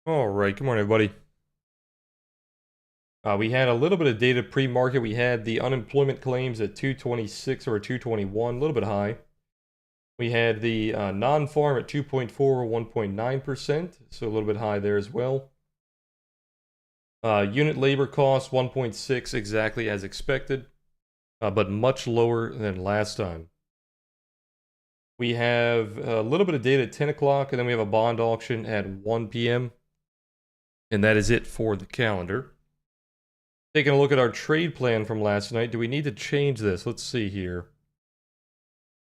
All right, good morning, everybody. We had a little bit of data pre-market. We had the unemployment claims at 226 or 221, a little bit high. We had the non-farm at 2.4 or 1.9%, so a little bit high there as well. Unit labor cost 1.6, exactly as expected, but much lower than last time. We have a little bit of data at 10 o'clock, and then we have a bond auction at 1 p.m. And that is it for the calendar. Taking a look at our trade plan from last night, do we need to change this? Let's see here.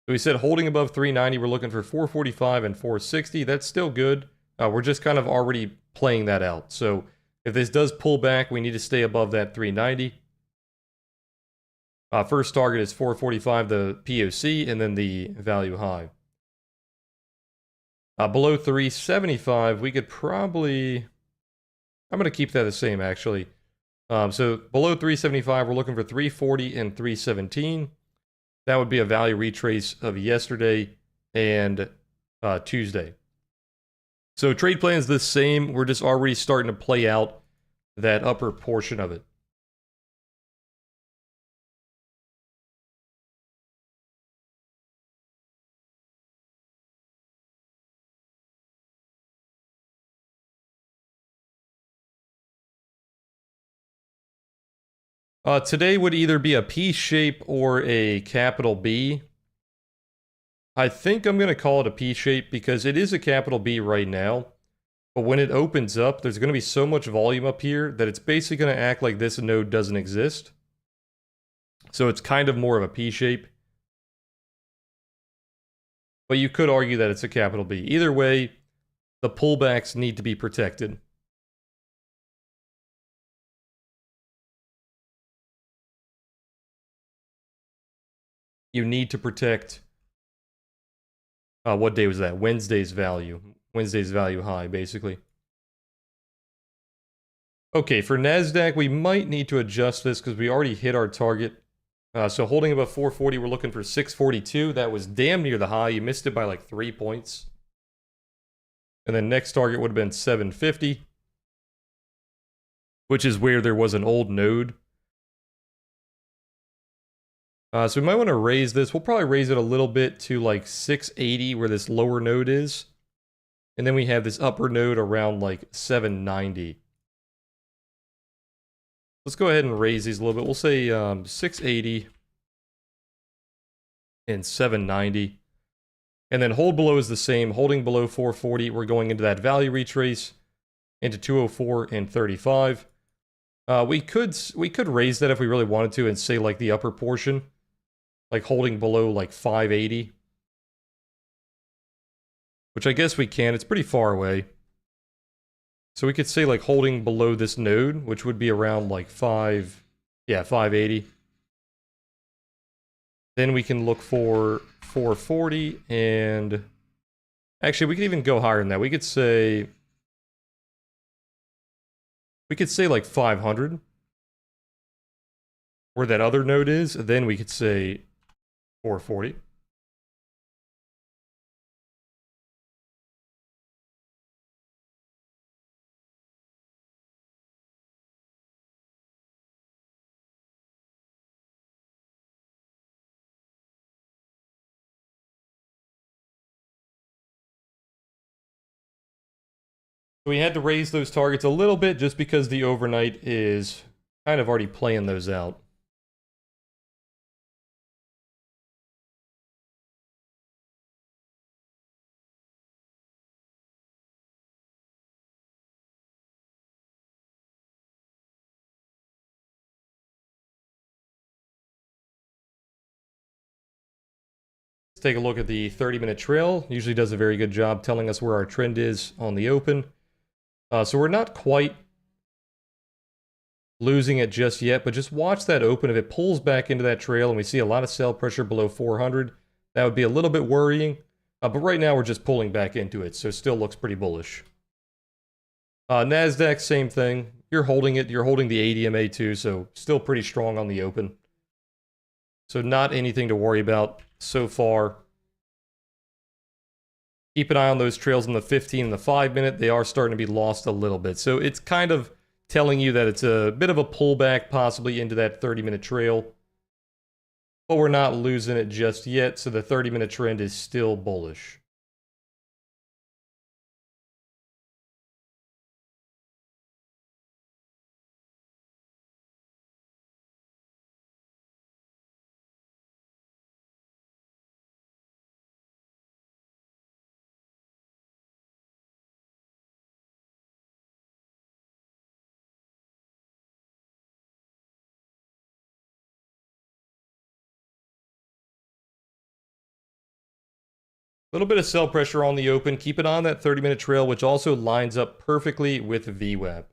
So we said holding above 390, we're looking for 445 and 460. That's still good. We're just kind of already playing that out. So if this does pull back, we need to stay above that 390. First target is 445, the POC, and then the value high. Below 375, we could probably... I'm going to keep that the same, actually. So below 375, we're looking for 340 and 317. That would be a value retrace of yesterday and Tuesday. So trade plan is the same. We're just already starting to play out that upper portion of it. Today would either be a P shape or a capital B. I think I'm going to call it a P shape because it is a capital B right now. But when it opens up, there's going to be so much volume up here that it's basically going to act like this node doesn't exist. So it's kind of more of a P shape. But you could argue that it's a capital B. Either way, the pullbacks need to be protected. You need to protect... what day was that? Wednesday's value. Wednesday's value high, basically. Okay, for NASDAQ, we might need to adjust this because we already hit our target. So holding above 440, we're looking for 642. That was damn near the high. You missed it by like 3 points. And then next target would have been 750, which is where there was an old node. So we might want to raise this. We'll probably raise it a little bit to like 680 where this lower node is. And then we have this upper node around like 790. Let's go ahead and raise these a little bit. We'll say 680 and 790. And then hold below is the same. Holding below 440, we're going into that value retrace into 204 and 35. We could raise that if we really wanted to and say like the upper portion. Like holding below like 580. Which I guess we can. It's pretty far away. So we could say like holding below this node, which would be around like 580. Then we can look for 440 and... Actually, we could even go higher than that. We could say like 500. Where that other node is. Then we could say 440. We had to raise those targets a little bit just because the overnight is kind of already playing those out. Let's take a look at the 30-minute trail. Usually does a very good job telling us where our trend is on the open. So we're not quite losing it just yet, but just watch that open. If it pulls back into that trail and we see a lot of sell pressure below 400, that would be a little bit worrying. But right now we're just pulling back into it, so it still looks pretty bullish. NASDAQ, same thing. You're holding it. You're holding the ADMA too, so still pretty strong on the open. So not anything to worry about so far. Keep an eye on those trails in the 15 and the 5-minute. They are starting to be lost a little bit. So it's kind of telling you that it's a bit of a pullback possibly into that 30-minute trail. But we're not losing it just yet, so the 30-minute trend is still bullish. A little bit of sell pressure on the open. Keep it on that 30-minute trail, which also lines up perfectly with VWAP.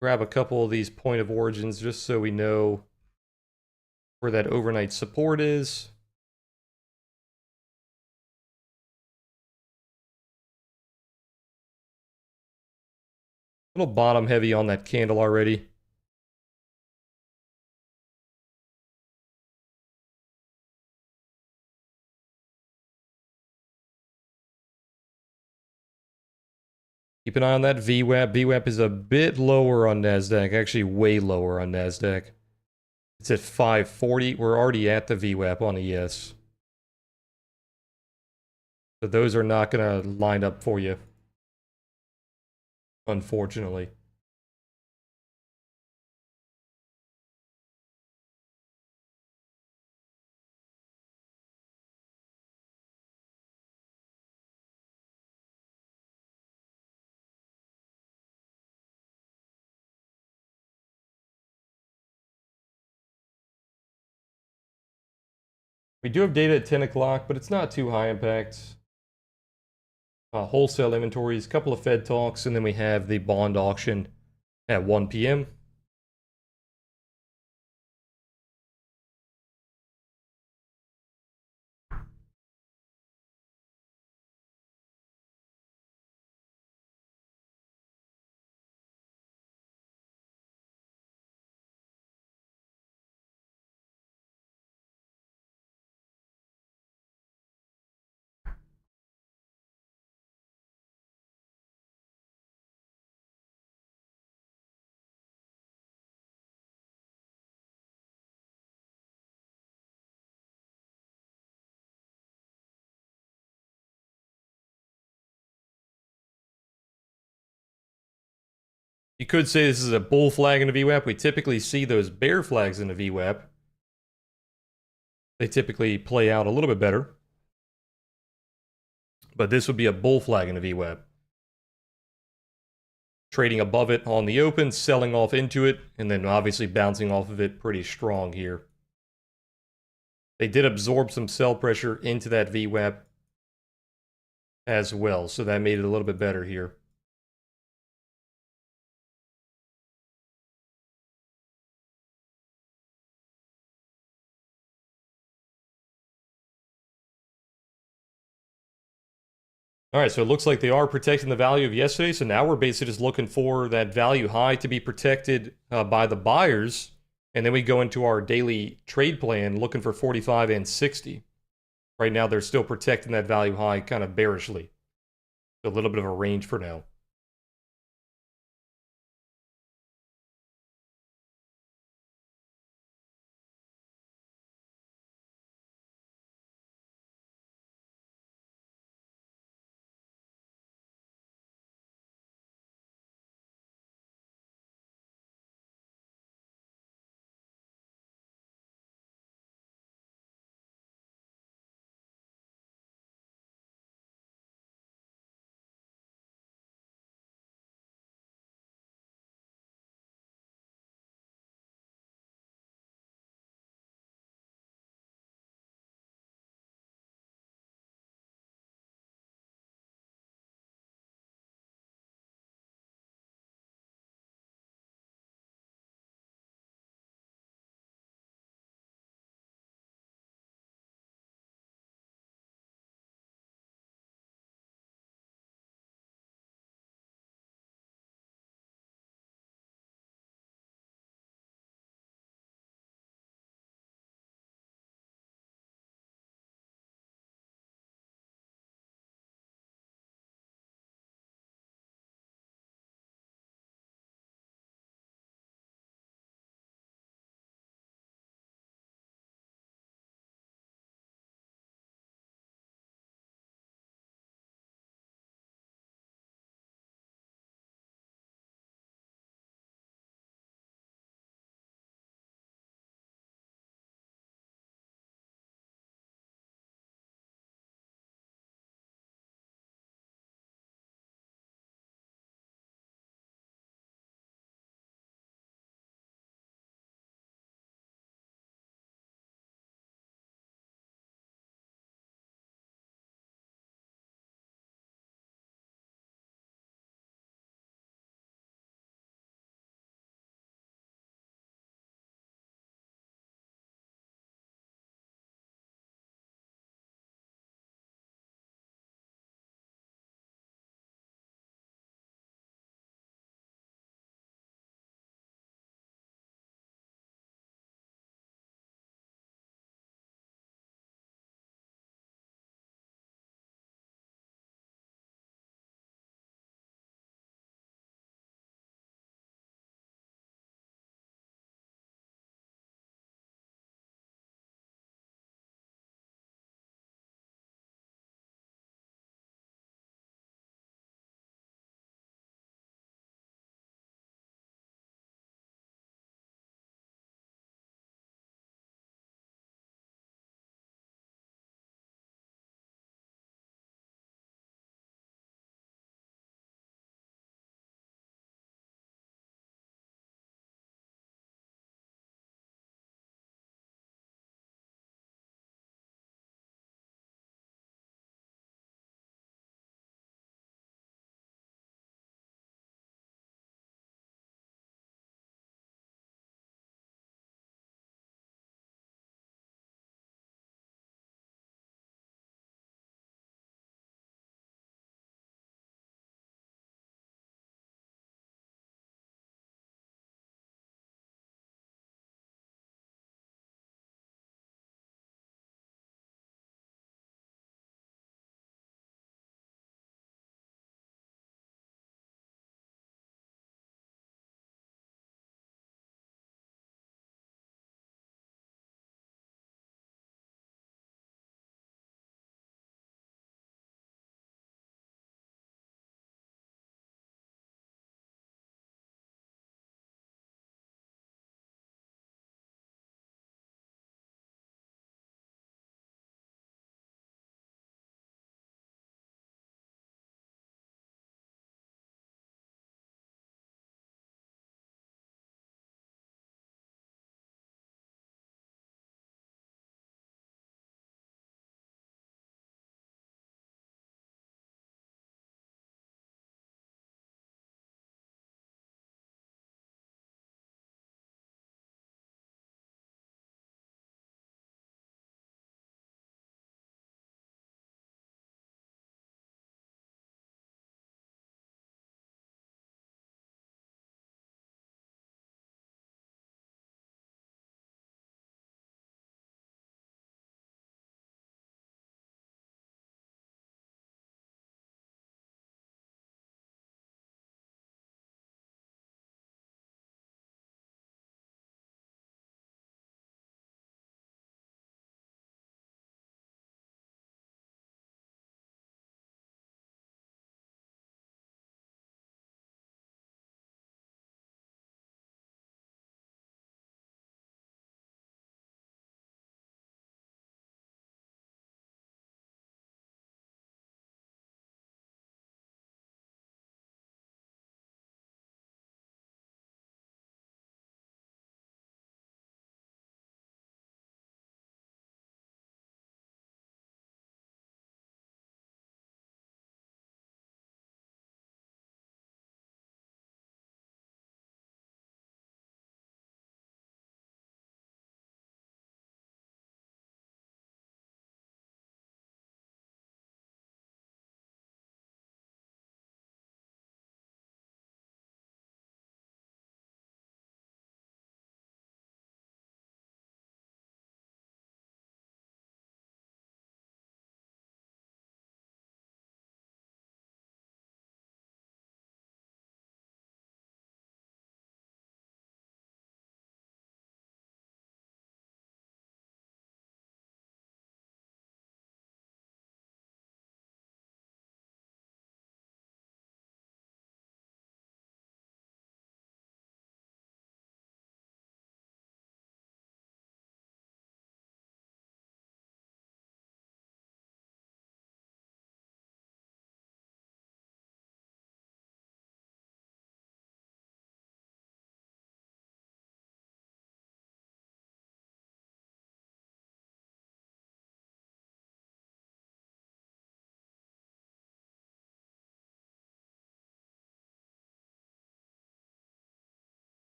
Grab a couple of these point of origins just so we know where that overnight support is. A little bottom heavy on that candle already. Keep an eye on that VWAP. VWAP is a bit lower on NASDAQ, actually way lower on NASDAQ. It's at 540. We're already at the VWAP on ES. So those are not going to line up for you, unfortunately. We do have data at 10 o'clock, but it's not too high impact. Wholesale inventories, a couple of Fed talks, and then we have the bond auction at 1 p.m. You could say this is a bull flag in a VWAP. We typically see those bear flags in a VWAP. They typically play out a little bit better. But this would be a bull flag in a VWAP. Trading above it on the open, selling off into it, and then obviously bouncing off of it pretty strong here. They did absorb some sell pressure into that VWAP as well, so that made it a little bit better here. All right, so it looks like they are protecting the value of yesterday, so now we're basically just looking for that value high to be protected by the buyers, and then we go into our daily trade plan looking for 45 and 60. Right now, they're still protecting that value high kind of bearishly. A little bit of a range for now.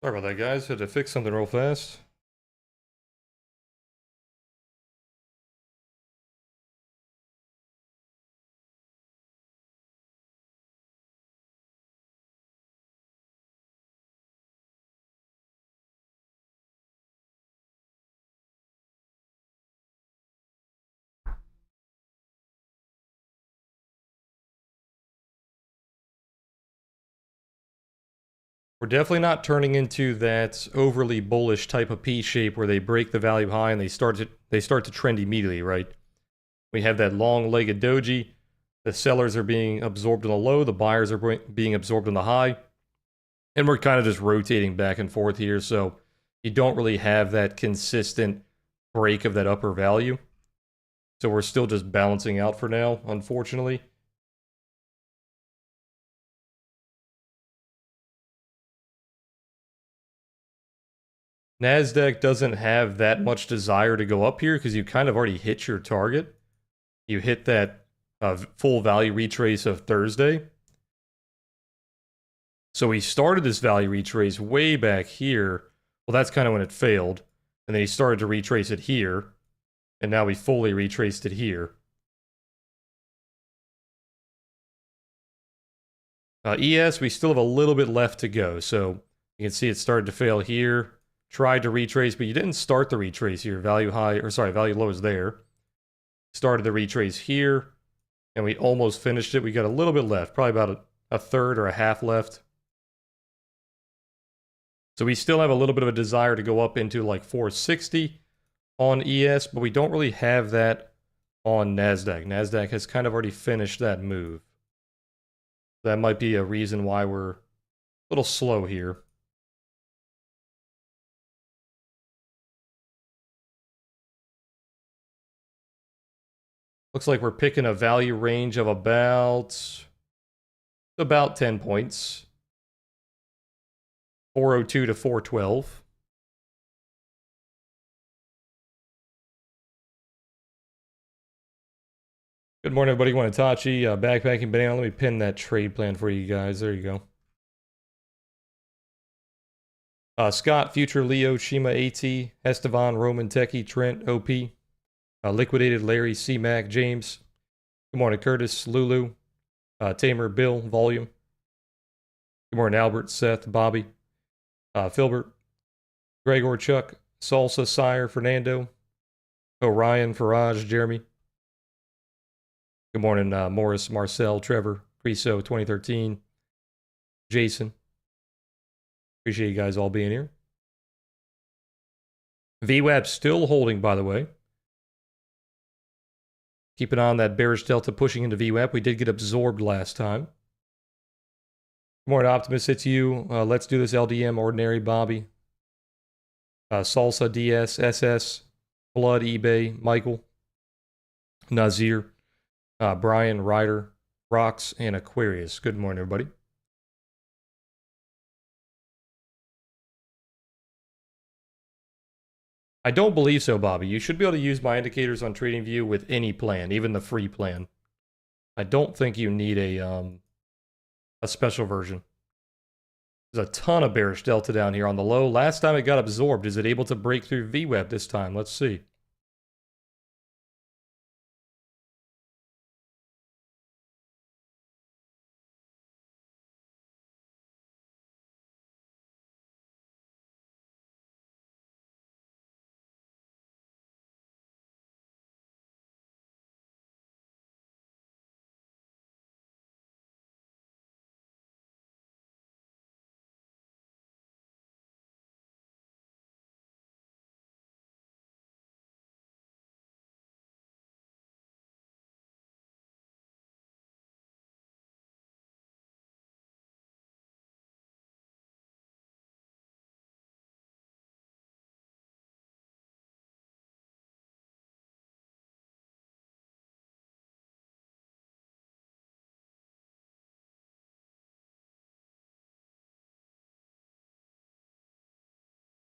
Sorry about that, guys. Had to fix something real fast. We're definitely not turning into that overly bullish type of P shape where they break the value high and they start to trend immediately, right? We have that long-legged doji. The sellers are being absorbed in the low, the buyers are being absorbed in the high, and we're kind of just rotating back and forth here, so you don't really have that consistent break of that upper value. So we're still just balancing out for now, unfortunately. NASDAQ doesn't have that much desire to go up here because you kind of already hit your target. You hit that full value retrace of Thursday. So he started this value retrace way back here. Well, that's kind of when it failed. And then he started to retrace it here. And now we fully retraced it here. ES, we still have a little bit left to go. So you can see it started to fail here. Tried to retrace, but you didn't start the retrace here. Value low is there. Started the retrace here. And we almost finished it. We got a little bit left. Probably about a third or a half left. So we still have a little bit of a desire to go up into like 460 on ES, but we don't really have that on NASDAQ. NASDAQ has kind of already finished that move. That might be a reason why we're a little slow here. Looks like we're picking a value range of about 10 points. 402 to 412. Good morning, everybody. Wanatachi, Backpacking Banana. Let me pin that trade plan for you guys. There you go. Scott, Future, Leo, Shima, AT, Estevan, Roman, Techie, Trent, OP, Liquidated, Larry, C-Mac, James. Good morning, Curtis, Lulu, Tamer, Bill, Volume. Good morning, Albert, Seth, Bobby, Filbert, Gregor, Chuck, Salsa, Sire, Fernando, Orion, Faraj, Jeremy. Good morning, Morris, Marcel, Trevor, Creso, 2013, Jason. Appreciate you guys all being here. VWAP still holding, by the way. Keep an eye on that bearish delta pushing into VWAP. We did get absorbed last time. Good morning, Optimus. It's you. Let's do this LDM, Ordinary, Bobby. Salsa, DS, SS, Blood, eBay, Michael, Nazir, Brian, Ryder, Rocks, and Aquarius. Good morning, everybody. I don't believe so, Bobby. You should be able to use my indicators on TradingView with any plan, even the free plan. I don't think you need a special version. There's a ton of bearish delta down here on the low. Last time it got absorbed. Is it able to break through VWAP this time? Let's see.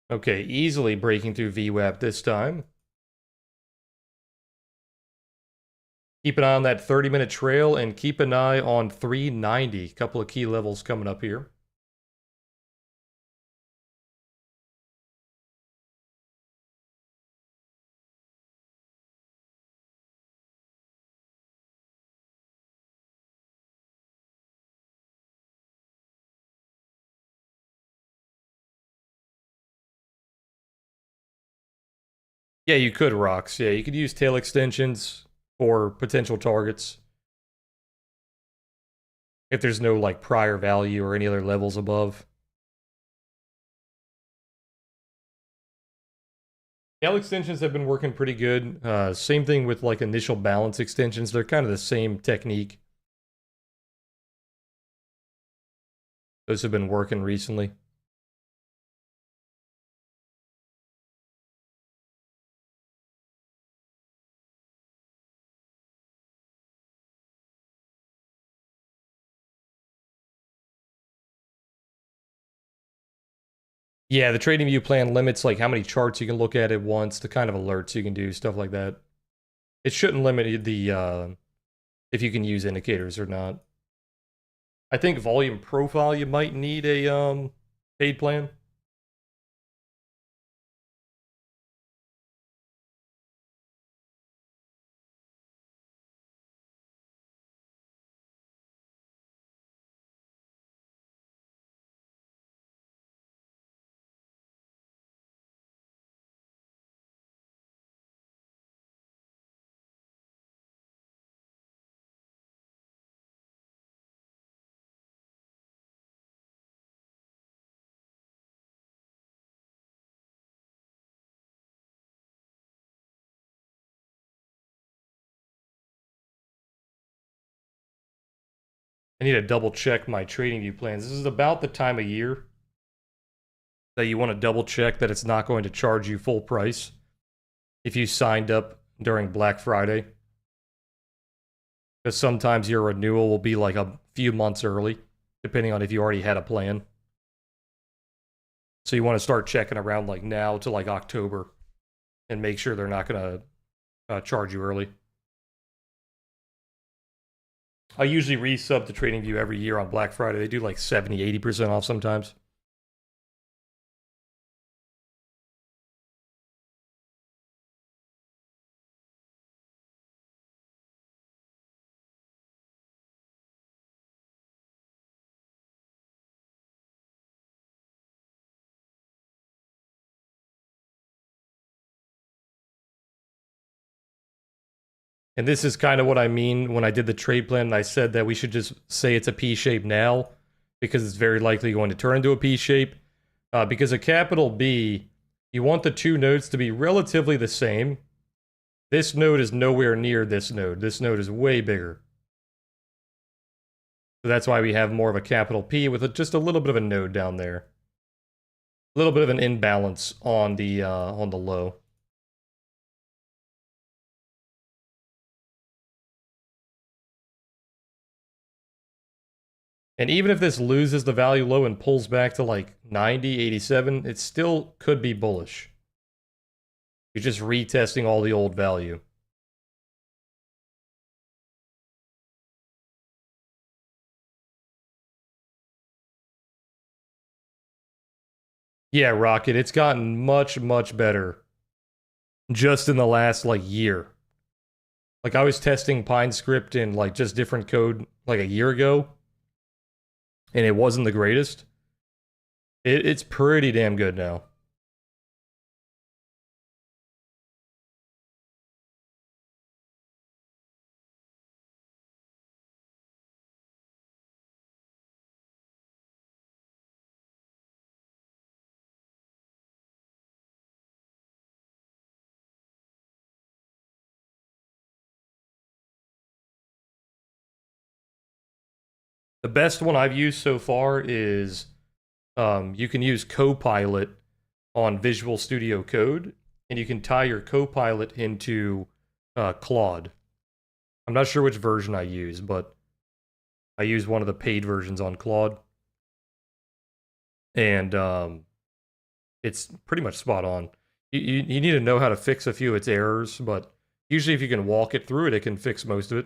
Okay, easily breaking through VWAP this time. Keep an eye on that 30-minute trail and keep an eye on 390. A couple of key levels coming up here. Yeah, you could rocks. Yeah, you could use tail extensions for potential targets. If there's no like prior value or any other levels above. Tail extensions have been working pretty good. Same thing with like initial balance extensions. They're kind of the same technique. Those have been working recently. Yeah, the trading view plan limits like how many charts you can look at once, the kind of alerts you can do, stuff like that. It shouldn't limit the if you can use indicators or not. I think volume profile you might need a paid plan. I need to double check my trading view plans. This is about the time of year that you want to double check that it's not going to charge you full price if you signed up during Black Friday. Because sometimes your renewal will be like a few months early, depending on if you already had a plan. So you want to start checking around like now to like October and make sure they're not going to charge you early. I usually resub to TradingView every year on Black Friday. They do like 70, 80% off sometimes. And this is kind of what I mean when I did the trade plan and I said that we should just say it's a P shape now because it's very likely going to turn into a P shape. Because a capital B, you want the two nodes to be relatively the same. This node is nowhere near this node. This node is way bigger. So that's why we have more of a capital P with just a little bit of a node down there. A little bit of an imbalance on the low. And even if this loses the value low and pulls back to like 90, 87, it still could be bullish. You're just retesting all the old value. Yeah, Rocket, it's gotten much, much better just in the last like year. Like I was testing PineScript in like just different code like a year ago, and it wasn't the greatest. It's pretty damn good now. The best one I've used so far is you can use Copilot on Visual Studio Code, and you can tie your Copilot into Claude. I'm not sure which version I use, but I use one of the paid versions on Claude. And it's pretty much spot on. You need to know how to fix a few of its errors, but usually if you can walk it through it, it can fix most of it.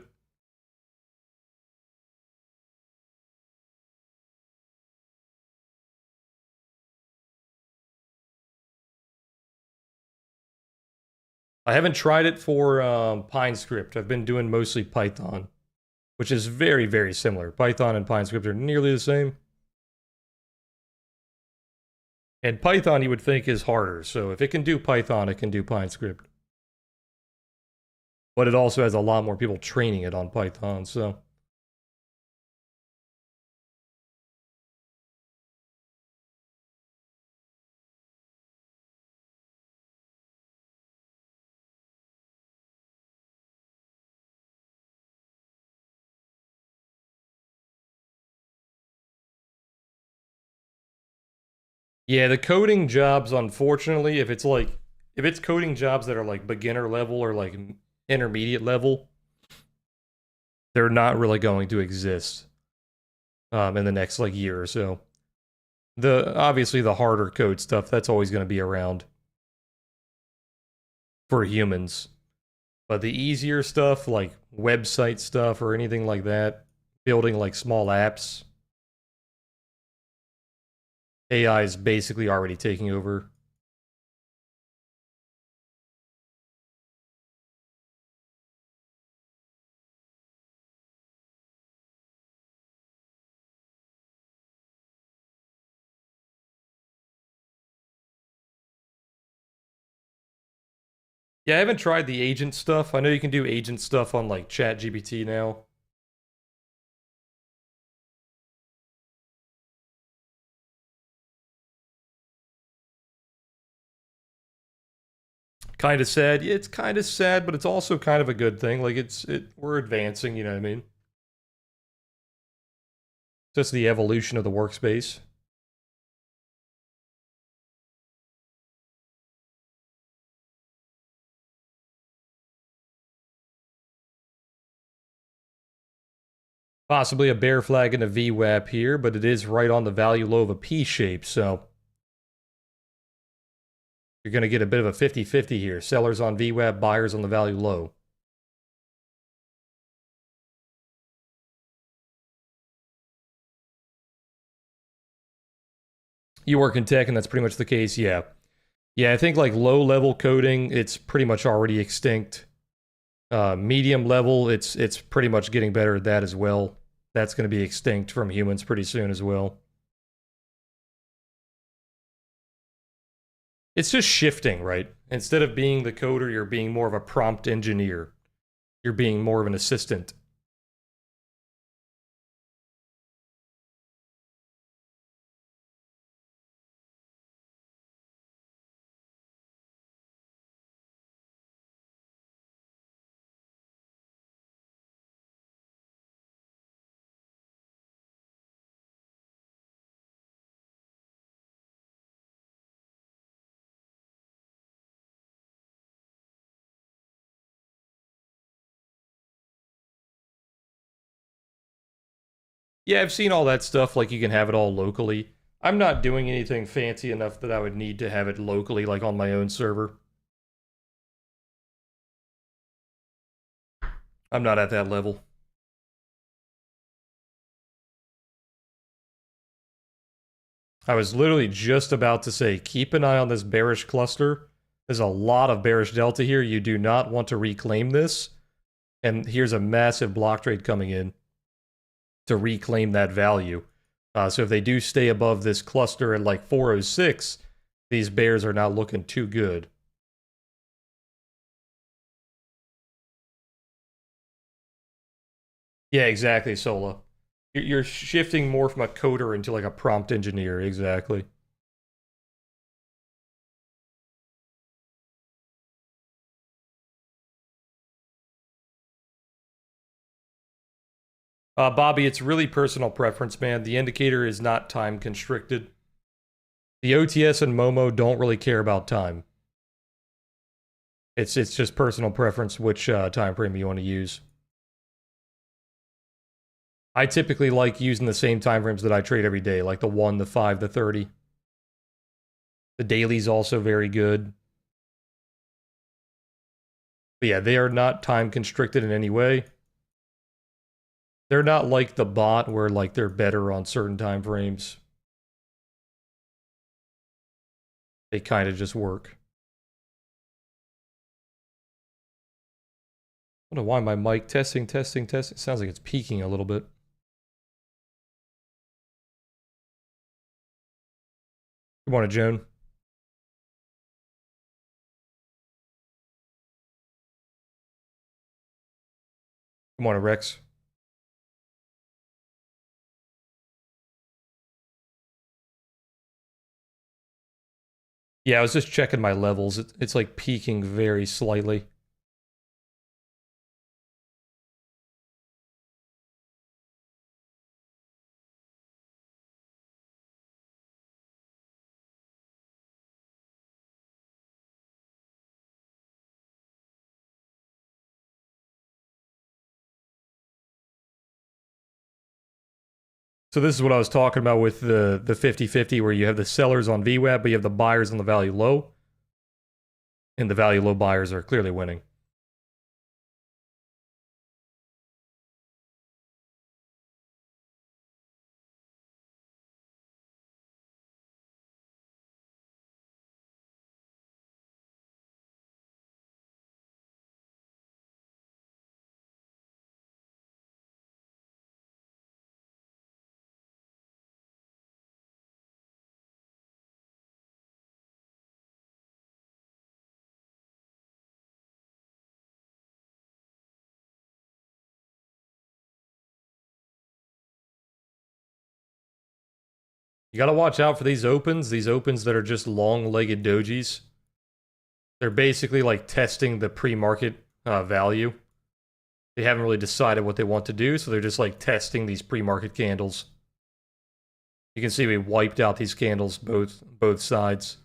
I haven't tried it for PineScript. I've been doing mostly Python, which is very, very similar. Python and PineScript are nearly the same. And Python, you would think, is harder. So if it can do Python, it can do PineScript. but it also has a lot more people training it on Python, so. Yeah, the coding jobs, unfortunately, if it's coding jobs that are like beginner level or like intermediate level, they're not really going to exist in the next like year or so. Obviously the harder code stuff, that's always going to be around for humans. But the easier stuff, like website stuff or anything like that, building like small apps, AI is basically already taking over. Yeah, I haven't tried the agent stuff. I know you can do agent stuff on like ChatGPT now. Kind of sad. Yeah, it's kind of sad, but it's also kind of a good thing. Like we're advancing, you know what I mean? Just the evolution of the workspace. Possibly a bear flag and a VWAP here, but it is right on the value low of a P shape, so you're going to get a bit of a 50-50 here. Sellers on VWAP, buyers on the value low. You work in tech, and that's pretty much the case, yeah. Yeah, I think like low-level coding, it's pretty much already extinct. Medium level, it's pretty much getting better at that as well. That's going to be extinct from humans pretty soon as well. It's just shifting, right? Instead of being the coder, you're being more of a prompt engineer. You're being more of an assistant. Yeah, I've seen all that stuff, like you can have it all locally. I'm not doing anything fancy enough that I would need to have it locally, like on my own server. I'm not at that level. I was literally just about to say, keep an eye on this bearish cluster. There's a lot of bearish delta here. You do not want to reclaim this. And here's a massive block trade coming in to reclaim that value. So if they do stay above this cluster at like 406, these bears are not looking too good. Yeah, exactly, Sola. You're shifting more from a coder into like a prompt engineer, exactly. Bobby, it's really personal preference, man. The indicator is not time constricted. The OTS and Momo don't really care about time. It's just personal preference which time frame you want to use. I typically like using the same time frames that I trade every day, like the 1, the 5, the 30. The daily's also very good. But yeah, they are not time constricted in any way. They're not like the bot where like they're better on certain time frames. They kind of just work. I don't know why my mic testing. Sounds like it's peaking a little bit. Good morning, Joan. Good morning, Rex. Yeah, I was just checking my levels. It's like peaking very slightly. So this is what I was talking about with the 50-50, where you have the sellers on VWAP, but you have the buyers on the value low. And the value low buyers are clearly winning. You gotta watch out for these opens that are just long-legged dojis. They're basically like testing the pre-market value. They haven't really decided what they want to do, so they're just like testing these pre-market candles. You can see we wiped out these candles both sides.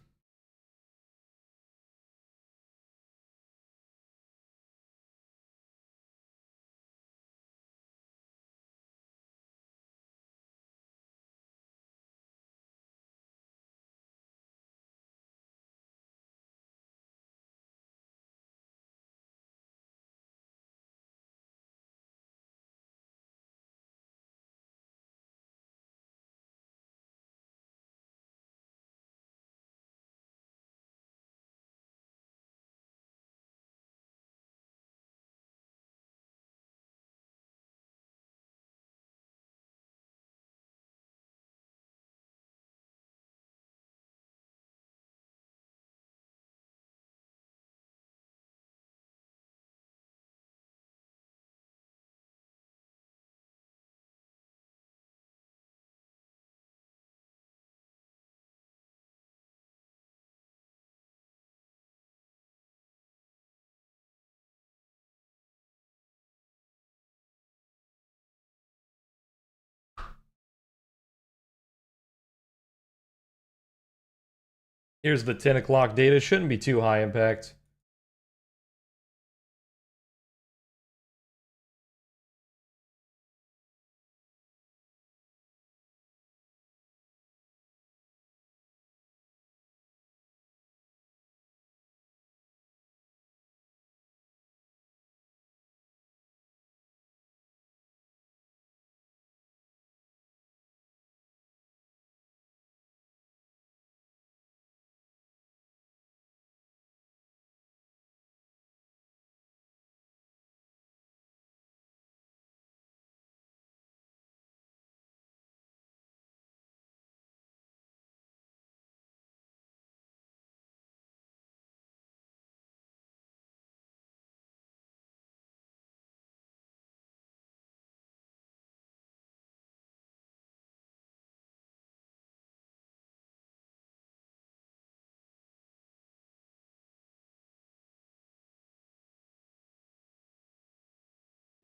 Here's the 10 o'clock data. Shouldn't be too high impact.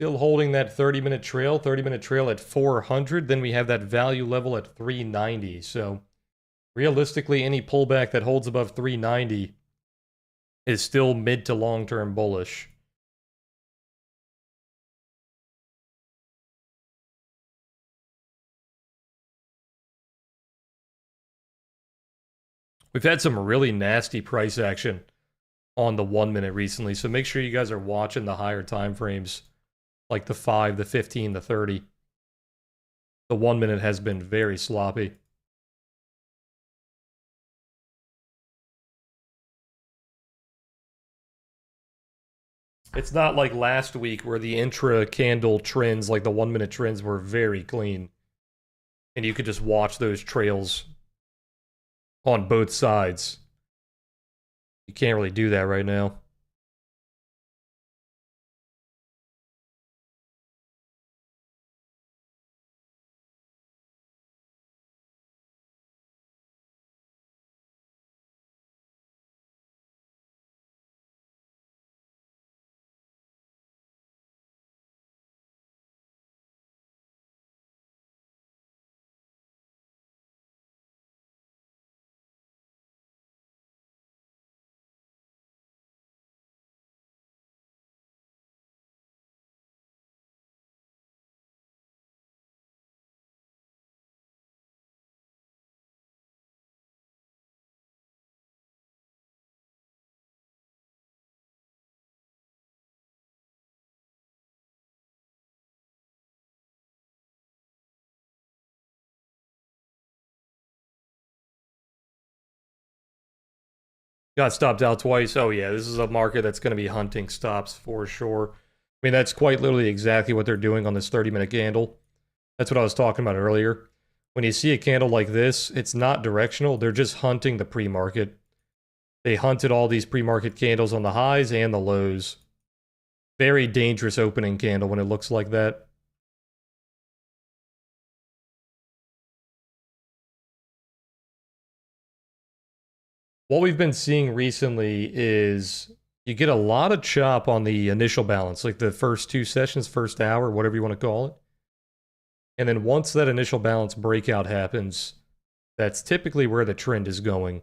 Still holding that 30-minute trail, 30-minute trail at 400. Then we have that value level at 390. So realistically, any pullback that holds above 390 is still mid to long-term bullish. We've had some really nasty price action on the 1 minute recently, so make sure you guys are watching the higher time frames, like the 5, the 15, the 30. The 1 minute has been very sloppy. It's not like last week where the intra candle trends, like the 1 minute trends, were very clean. And you could just watch those trails on both sides. You can't really do that right now. Got stopped out twice. Oh yeah, this is a market that's going to be hunting stops for sure. I mean, that's quite literally exactly what they're doing on this 30-minute candle. That's what I was talking about earlier. When you see a candle like this, it's not directional. They're just hunting the pre-market. They hunted all these pre-market candles on the highs and the lows. Very dangerous opening candle when it looks like that. What we've been seeing recently is you get a lot of chop on the initial balance, like the first two sessions, first hour, whatever you want to call it. And then once that initial balance breakout happens, that's typically where the trend is going.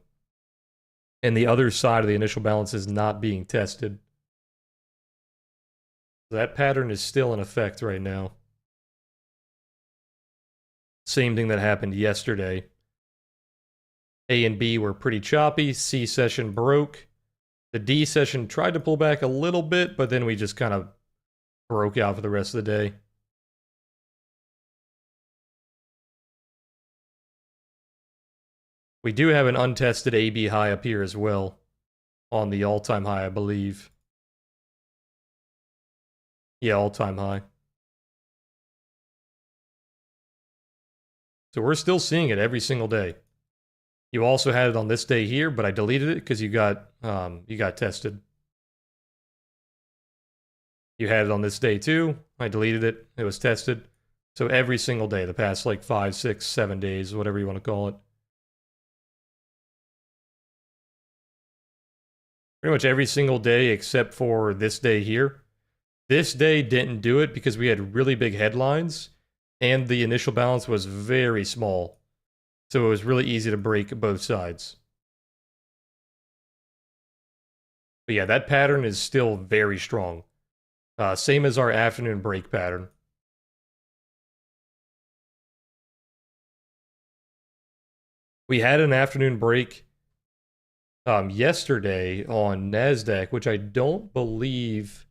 And the other side of the initial balance is not being tested. That pattern is still in effect right now. Same thing that happened yesterday. A and B were pretty choppy. C session broke. The D session tried to pull back a little bit, but then we just kind of broke out for the rest of the day. We do have an untested AB high up here as well on the all-time high, I believe. Yeah, all-time high. So we're still seeing it every single day. You also had it on this day here, but I deleted it because you got tested. You had it on this day too. I deleted it. It was tested. So every single day, the past like 5, 6, 7 days, whatever you want to call it. Pretty much every single day except for this day here. This day didn't do it because we had really big headlines and the initial balance was very small. So it was really easy to break both sides. But yeah, that pattern is still very strong. Same as our afternoon break pattern. We had an afternoon break yesterday on NASDAQ, which I don't believe...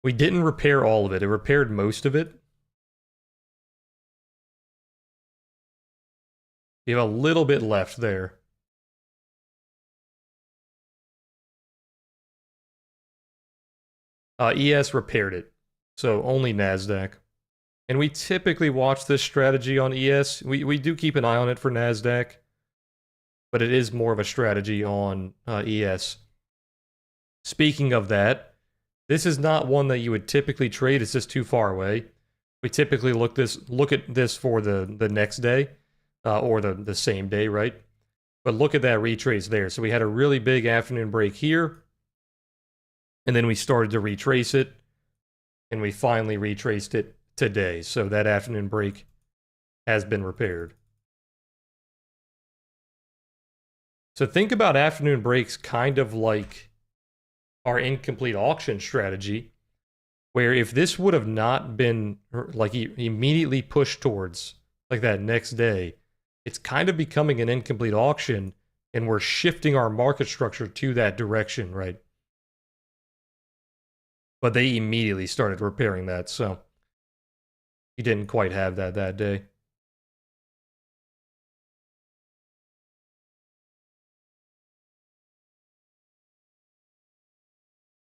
We didn't repair all of it. It repaired most of it. We have a little bit left there. ES repaired it. So only NASDAQ. And we typically watch this strategy on ES. We do keep an eye on it for NASDAQ. But it is more of a strategy on ES. Speaking of that, this is not one that you would typically trade. It's just too far away. We typically look at this for the next day or the same day, right? But look at that retrace there. So we had a really big afternoon break here. And then we started to retrace it. And we finally retraced it today. So that afternoon break has been repaired. So think about afternoon breaks kind of like our incomplete auction strategy, where if this would have not been like immediately pushed towards like that next day, it's kind of becoming an incomplete auction and we're shifting our market structure to that direction, right? But they immediately started repairing that, so you didn't quite have that day.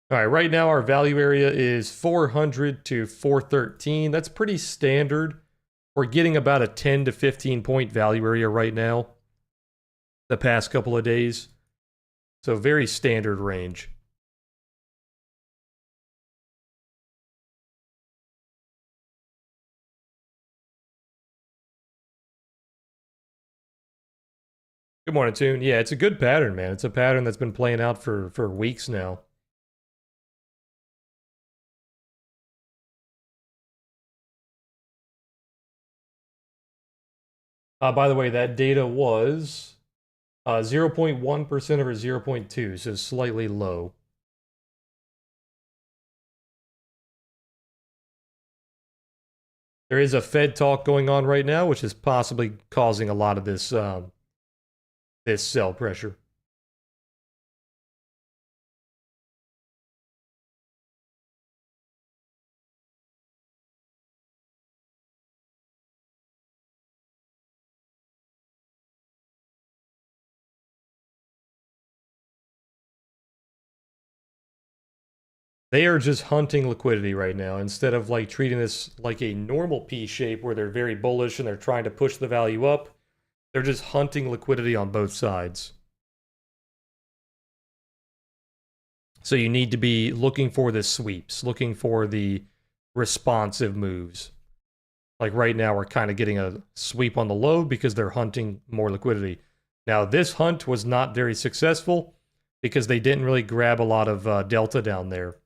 All right, right now our value area is 400 to 413. That's pretty standard. We're getting about a 10 to 15 point value area right now the past couple of days. So very standard range. Good morning, Tune. Yeah, it's a good pattern, man. It's a pattern that's been playing out for weeks now. By the way, that data was 0.1% over 0.2, so slightly low. There is a Fed talk going on right now, which is possibly causing a lot of this this sell pressure. They are just hunting liquidity right now instead of like treating this like a normal P shape where they're very bullish and they're trying to push the value up. They're just hunting liquidity on both sides. So you need to be looking for the sweeps, looking for the responsive moves. Like right now, we're kind of getting a sweep on the low because they're hunting more liquidity. Now, this hunt was not very successful because they didn't really grab a lot of delta down there.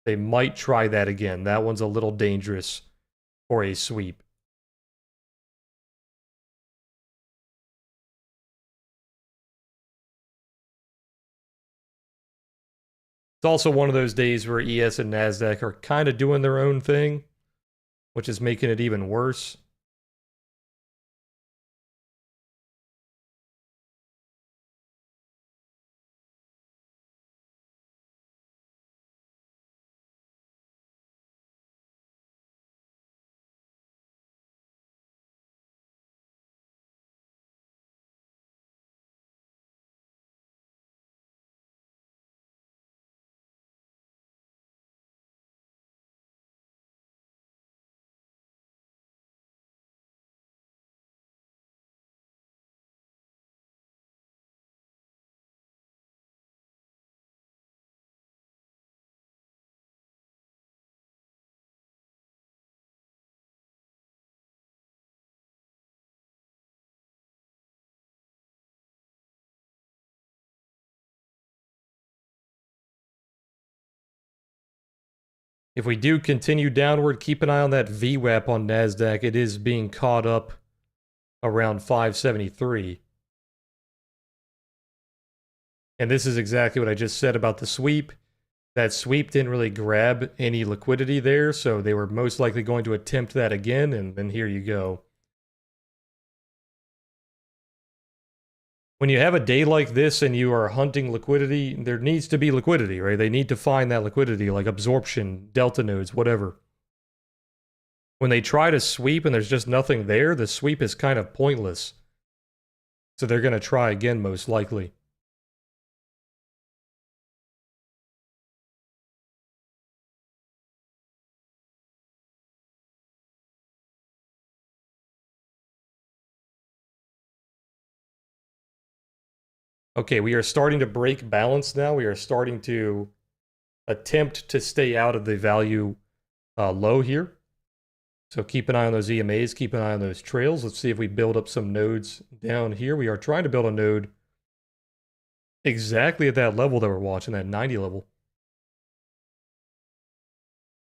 They might try that again. That one's a little dangerous for a sweep. It's also one of those days where ES and NASDAQ are kind of doing their own thing, which is making it even worse. If we do continue downward, keep an eye on that VWAP on NASDAQ. It is being caught up around 573. And this is exactly what I just said about the sweep. That sweep didn't really grab any liquidity there, so they were most likely going to attempt that again, and then here you go. When you have a day like this and you are hunting liquidity, there needs to be liquidity, right? They need to find that liquidity, like absorption, delta nodes, whatever. When they try to sweep and there's just nothing there, the sweep is kind of pointless. So they're going to try again, most likely. Okay, we are starting to break balance now. We are starting to attempt to stay out of the value low here. So keep an eye on those EMAs, keep an eye on those trails. Let's see if we build up some nodes down here. We are trying to build a node exactly at that level that we're watching, that 90 level.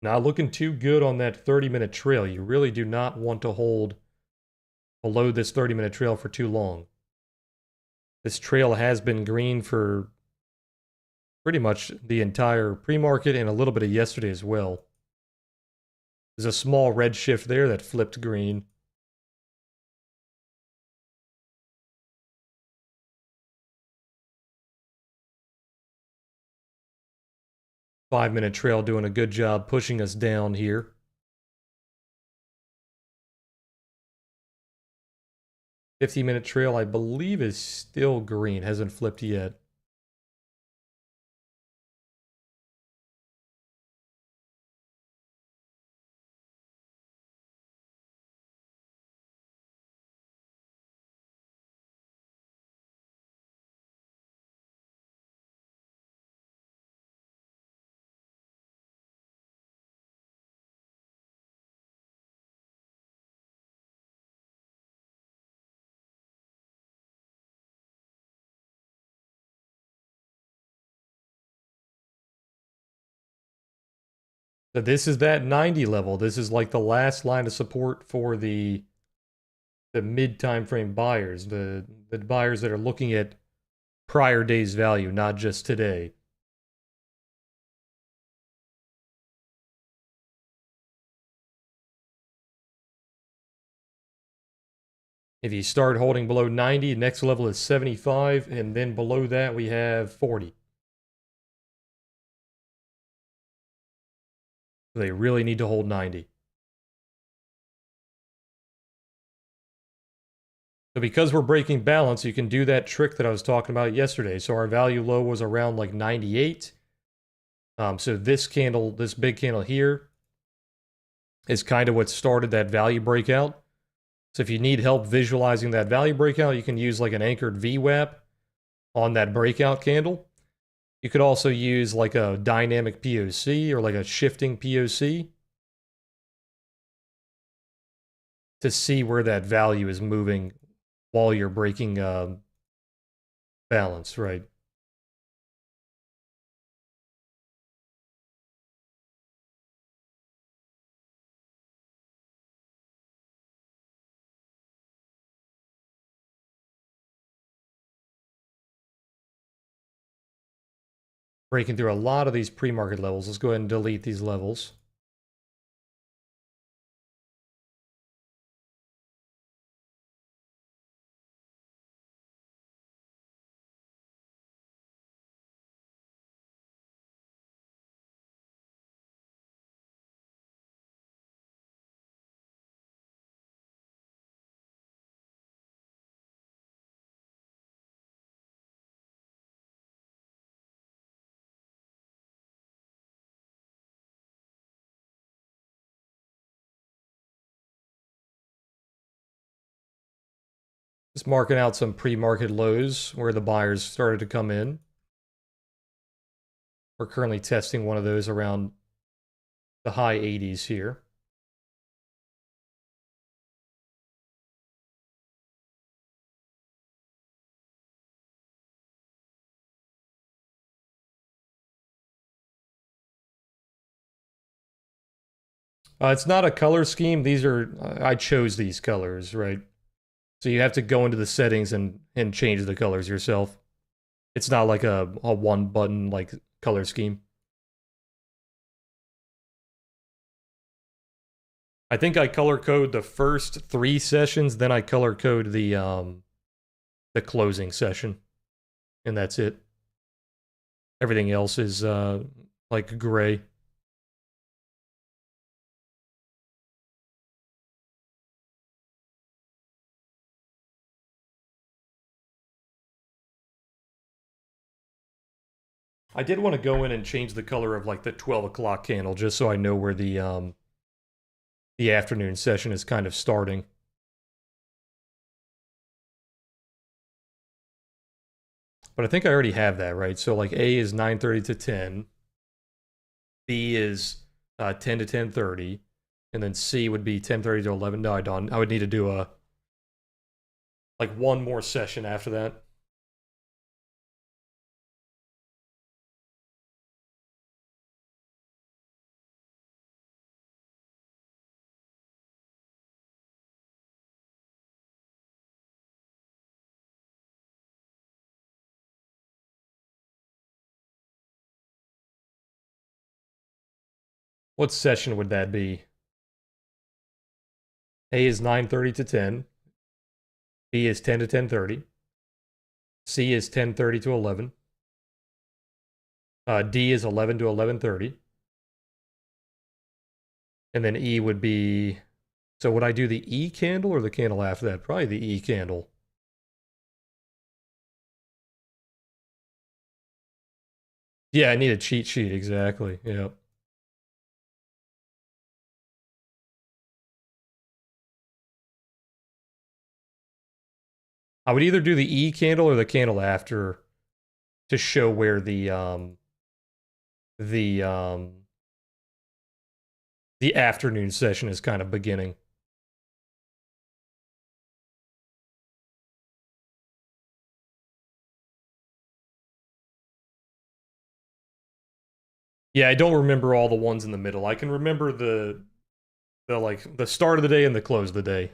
Not looking too good on that 30-minute trail. You really do not want to hold below this 30-minute trail for too long. This trail has been green for pretty much the entire pre-market and a little bit of yesterday as well. There's a small red shift there that flipped green. Five-minute trail doing a good job pushing us down here. 50-minute trail, I believe, is still green. Hasn't flipped yet. So this is that 90 level. This is like the last line of support for the mid time frame buyers, the buyers that are looking at prior day's value, not just today. If you start holding below 90, next level is 75, and then below that we have 40. So they really need to hold 90. So because we're breaking balance, you can do that trick that I was talking about yesterday. So our value low was around like 98. So this candle, this big candle here, is kind of what started that value breakout. So if you need help visualizing that value breakout, you can use like an anchored VWAP on that breakout candle. You could also use like a dynamic POC or like a shifting POC to see where that value is moving while you're breaking balance, right? Breaking through a lot of these pre-market levels. Let's go ahead and delete these levels. Just marking out some pre-market lows where the buyers started to come in. We're currently testing one of those around the high 80s here. It's not a color scheme. These are, I chose these colors, right? So you have to go into the settings and change the colors yourself. It's not like a one button like color scheme. I think I color code the first 3 sessions, then I color code the closing session, and that's it. Everything else is like gray. I did want to go in and change the color of like the 12 o'clock candle just so I know where the afternoon session is kind of starting. But I think I already have that, right? So like A is 9:30 to 10. B is 10 to 10:30. And then C would be 10:30 to 11. No, I don't. I would need to do a like one more session after that. What session would that be? A is 9:30 to 10. B is 10 to 10:30. C is 10:30 to 11. D is 11 to 11:30. And then E would be... So would I do the E candle or the candle after that? Probably the E candle. Yeah, I need a cheat sheet, exactly. Yeah. I would either do the E candle or the candle after to show where the afternoon session is kind of beginning. Yeah, I don't remember all the ones in the middle. I can remember the like the start of the day and the close of the day.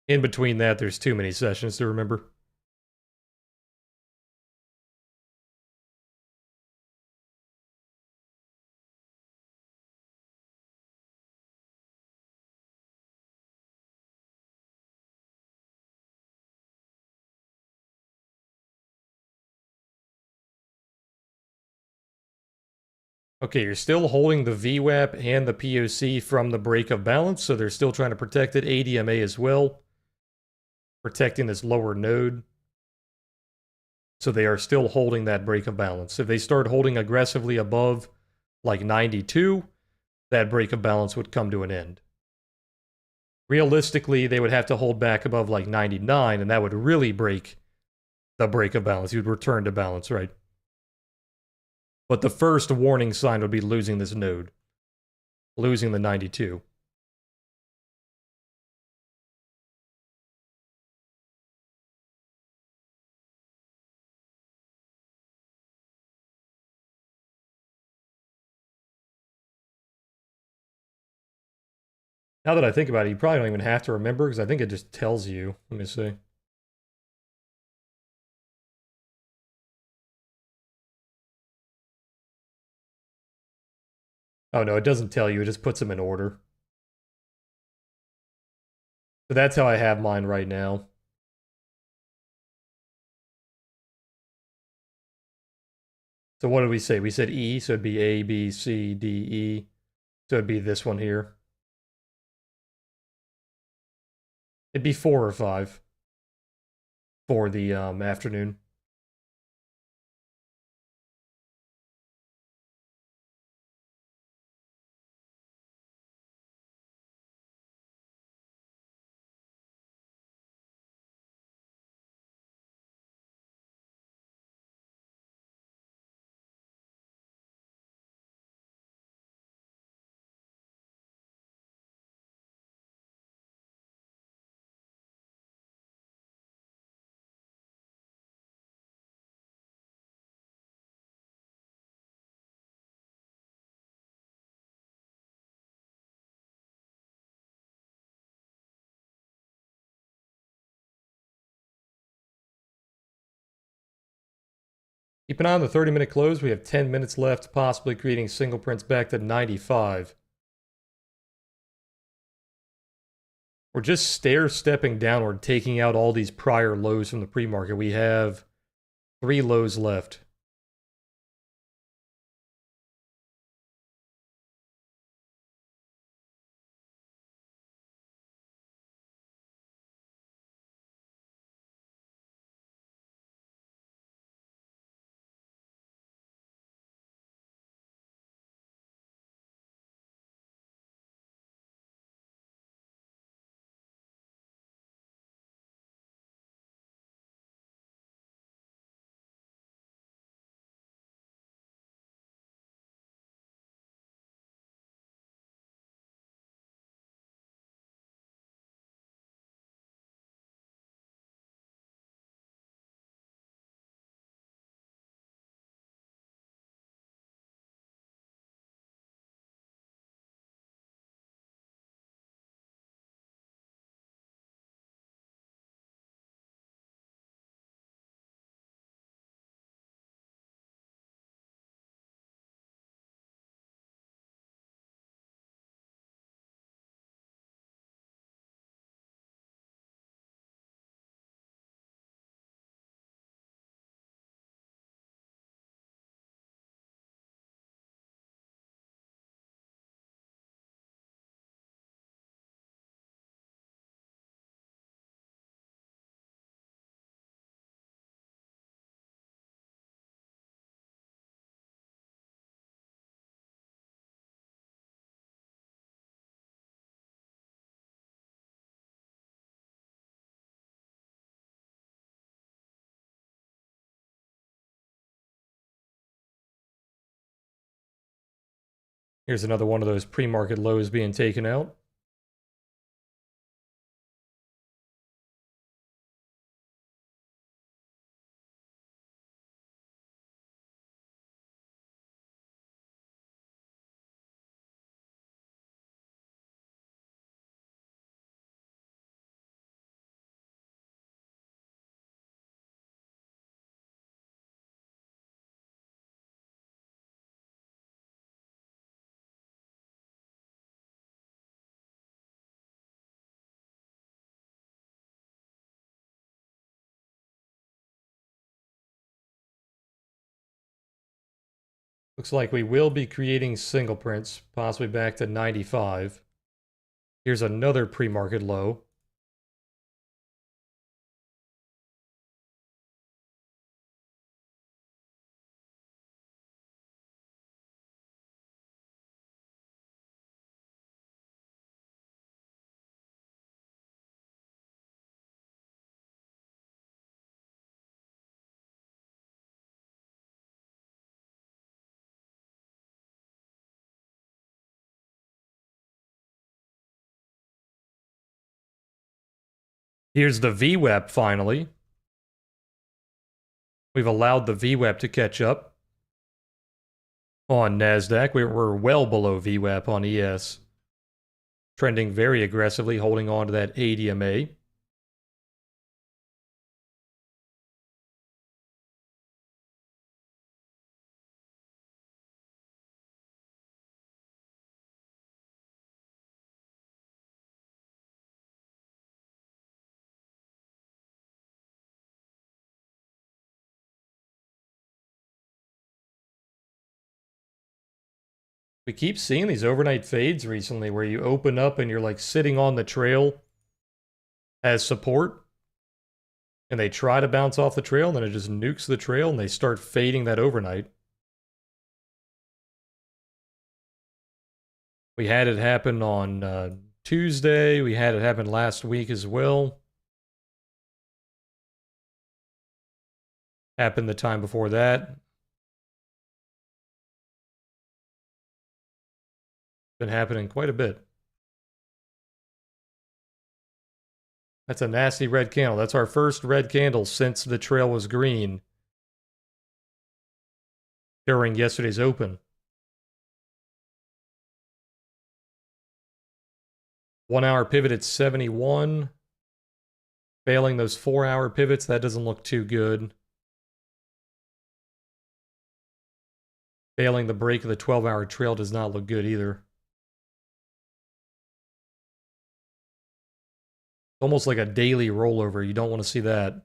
In between that, there's too many sessions to remember. Okay, you're still holding the VWAP and the POC from the break of balance, so they're still trying to protect it. ADMA as well, protecting this lower node. So they are still holding that break of balance. If they start holding aggressively above like 92, that break of balance would come to an end. Realistically, they would have to hold back above like 99, and that would really break the break of balance. You'd return to balance, right? But the first warning sign would be losing this node, losing the 92. Now that I think about it, you probably don't even have to remember, because I think it just tells you. Let me see. Oh no, it doesn't tell you, it just puts them in order. So that's how I have mine right now. So what did we say? We said E, so it'd be A, B, C, D, E. So it'd be this one here. It'd be 4 or 5 for the afternoon. Keep an eye on the 30-minute close. We have 10 minutes left, possibly creating single prints back to 95. We're just stair-stepping downward, taking out all these prior lows from the pre-market. We have 3 lows left. Here's another one of those pre-market lows being taken out. Looks like we will be creating single prints, possibly back to 95. Here's another pre-market low. Here's the VWAP finally. We've allowed the VWAP to catch up on NASDAQ. We're well below VWAP on ES. Trending very aggressively, holding on to that ADMA. We keep seeing these overnight fades recently where you open up and you're like sitting on the trail as support. And they try to bounce off the trail, and then it just nukes the trail, and they start fading that overnight. We had it happen on Tuesday. We had it happen last week as well. Happened the time before that. Been happening quite a bit. That's a nasty red candle. That's our first red candle since the trail was green during yesterday's open. 1 hour pivot at 71. Failing those 4-hour pivots, that doesn't look too good. Failing the break of the 12-hour trail does not look good either. Almost like a daily rollover. You don't want to see that.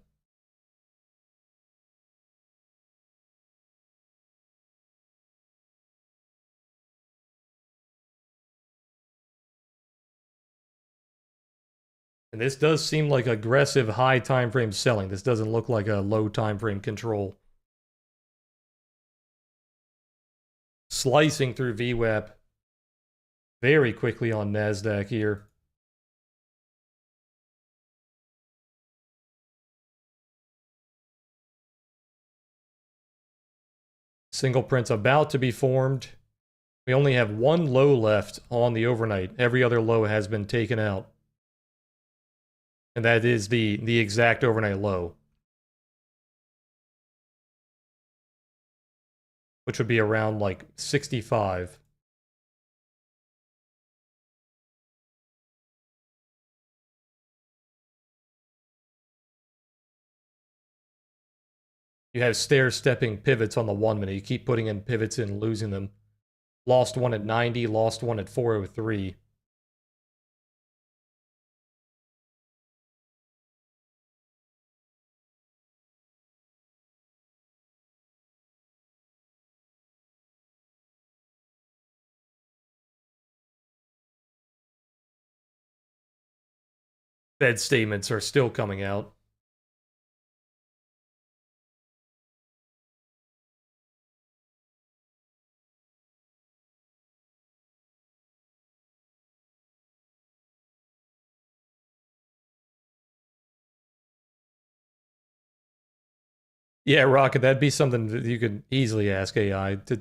And this does seem like aggressive high time frame selling. This doesn't look like a low time frame control. Slicing through VWAP very quickly on NASDAQ here. Single print's about to be formed. We only have one low left on the overnight. Every other low has been taken out. And that is the exact overnight low. Which would be around like 65. You have stair-stepping pivots on the 1 minute. You keep putting in pivots and losing them. Lost one at 90, lost one at 403. Fed statements are still coming out. Yeah, Rocket, that'd be something that you could easily ask AI to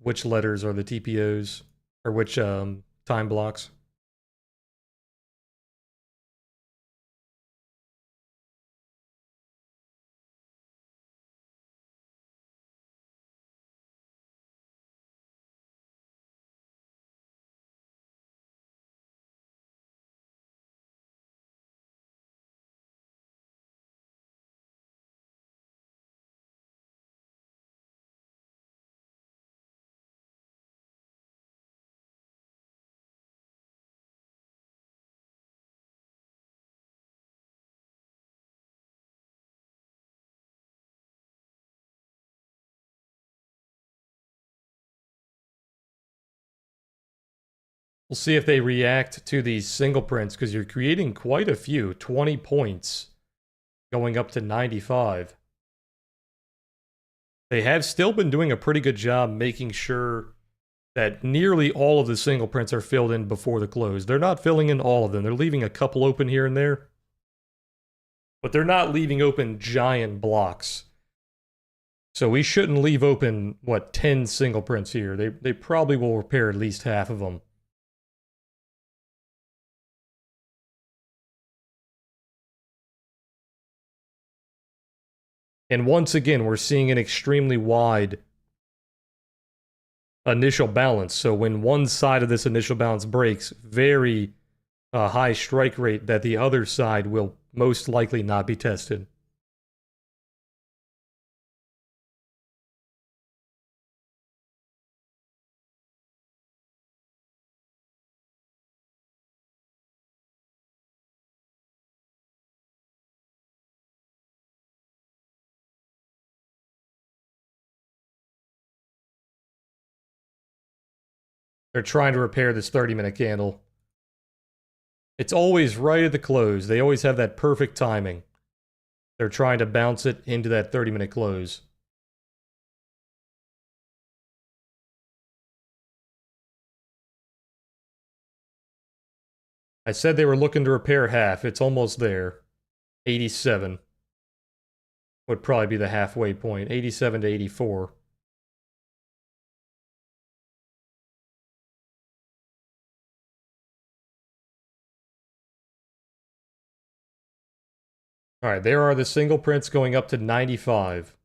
which letters are the TPOs or which time blocks. We'll see if they react to these single prints, because you're creating quite a few. 20 points going up to 95. They have still been doing a pretty good job making sure that nearly all of the single prints are filled in before the close. They're not filling in all of them. They're leaving a couple open here and there. But they're not leaving open giant blocks. So we shouldn't leave open, 10 single prints here. They probably will repair at least half of them. And once again, we're seeing an extremely wide initial balance. So when one side of this initial balance breaks, very high strike rate that the other side will most likely not be tested. They're trying to repair this 30-minute candle. It's always right at the close. They always have that perfect timing. They're trying to bounce it into that 30-minute close. I said they were looking to repair half. It's almost there. 87 would probably be the halfway point. 87 to 84. All right, there are the single prints going up to 95.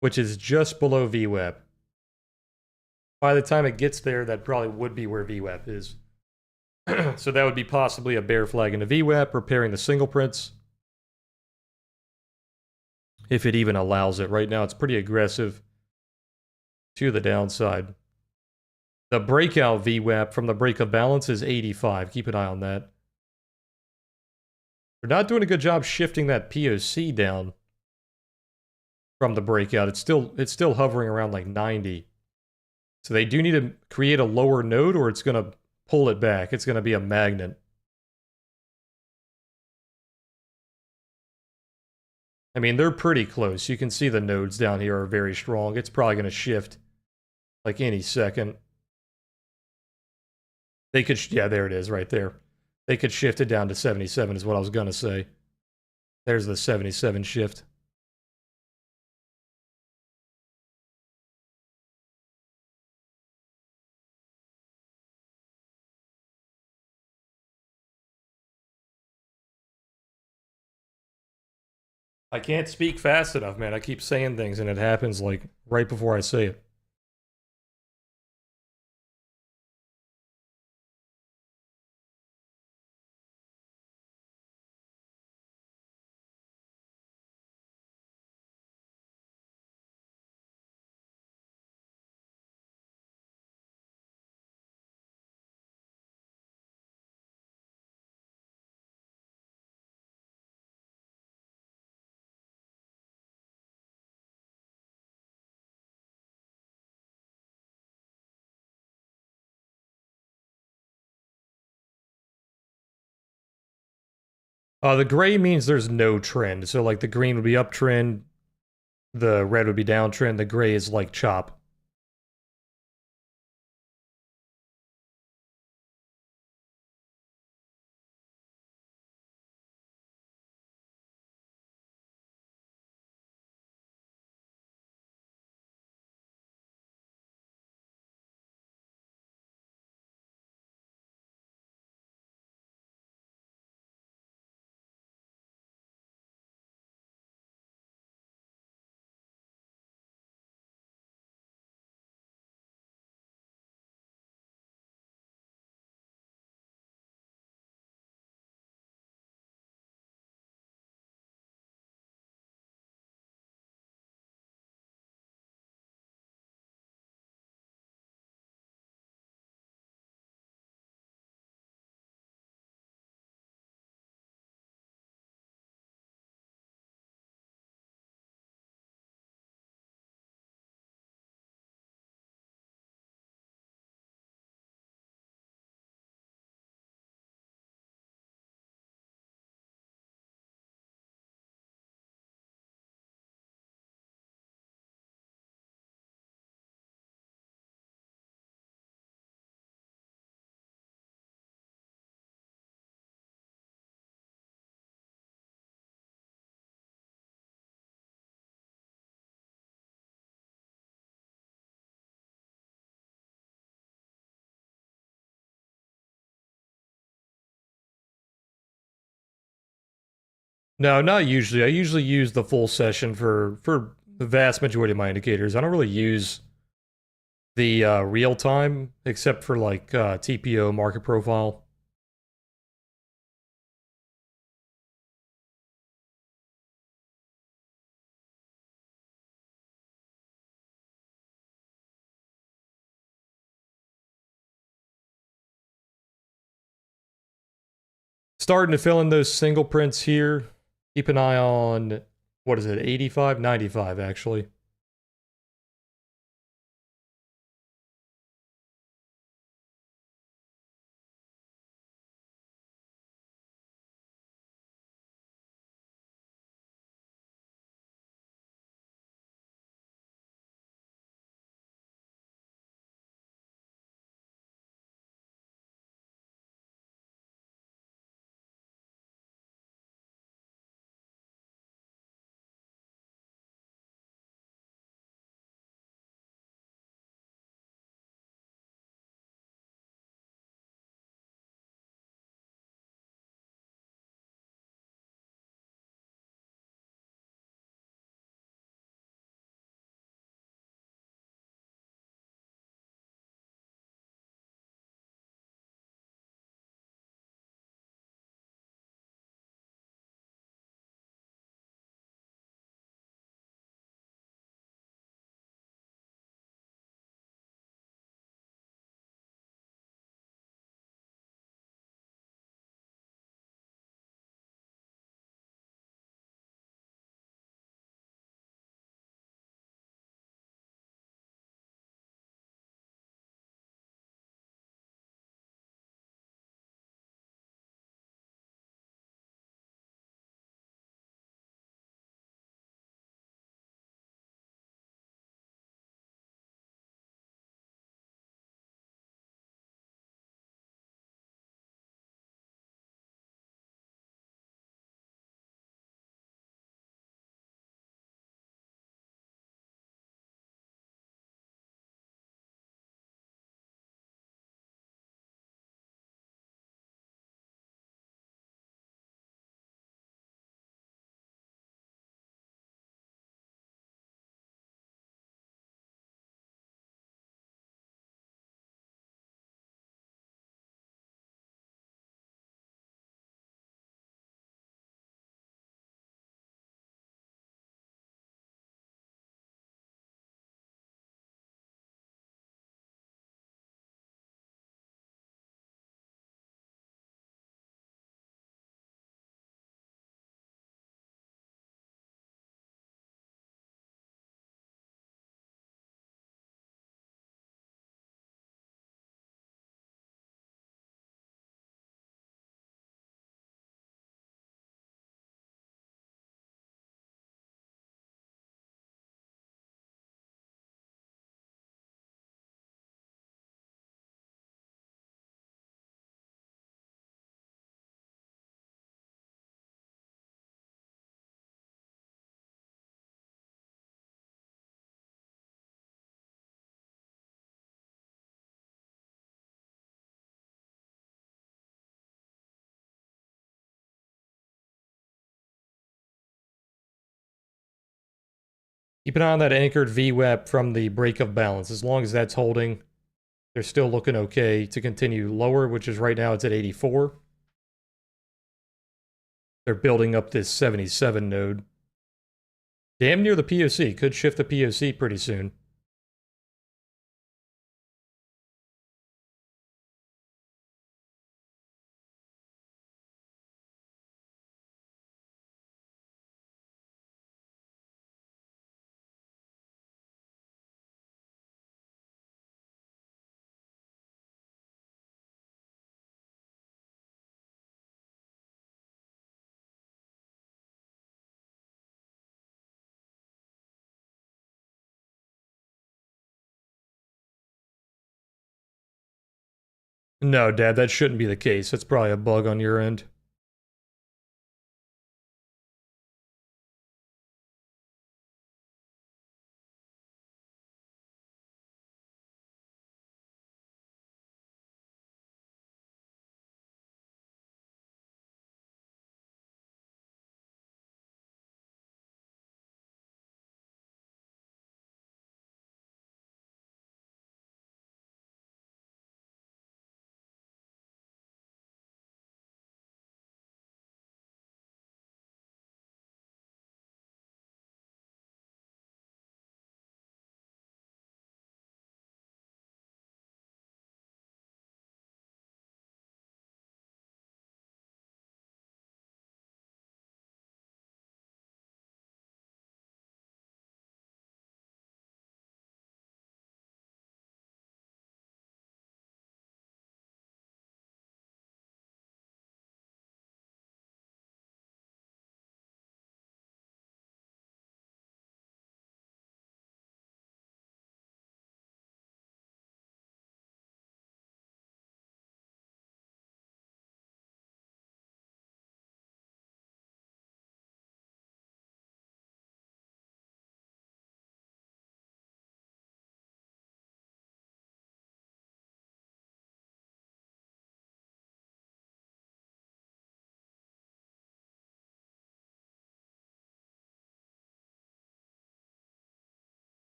Which is just below VWAP. By the time it gets there, that probably would be where VWAP is. So that would be possibly a bear flag into VWAP, repairing the single prints. If it even allows it. Right now, it's pretty aggressive to the downside. The breakout VWAP from the break of balance is 85. Keep an eye on that. They're not doing a good job shifting that POC down from the breakout. It's still hovering around like 90. So they do need to create a lower node or it's going to pull it back. It's going to be a magnet. I mean, they're pretty close. You can see the nodes down here are very strong. It's probably going to shift like any second. They could, yeah, there it is right there. They could shift it down to 77 is what I was going to say. There's the 77 shift. I can't speak fast enough, man. I keep saying things and it happens like right before I say it. The gray means there's no trend. So like the green would be uptrend, the red would be downtrend, the gray is like chop. No, not usually. I usually use the full session for the vast majority of my indicators. I don't really use the real time except for like TPO market profile. Starting to fill in those single prints here. Keep an eye on, what is it, 85, 95 actually. Keep an eye on that anchored VWAP from the break of balance. As long as that's holding, they're still looking okay to continue lower, which is right now it's at 84. They're building up this 77 node. Damn near the POC. Could shift the POC pretty soon. No, Dad, that shouldn't be the case. That's probably a bug on your end.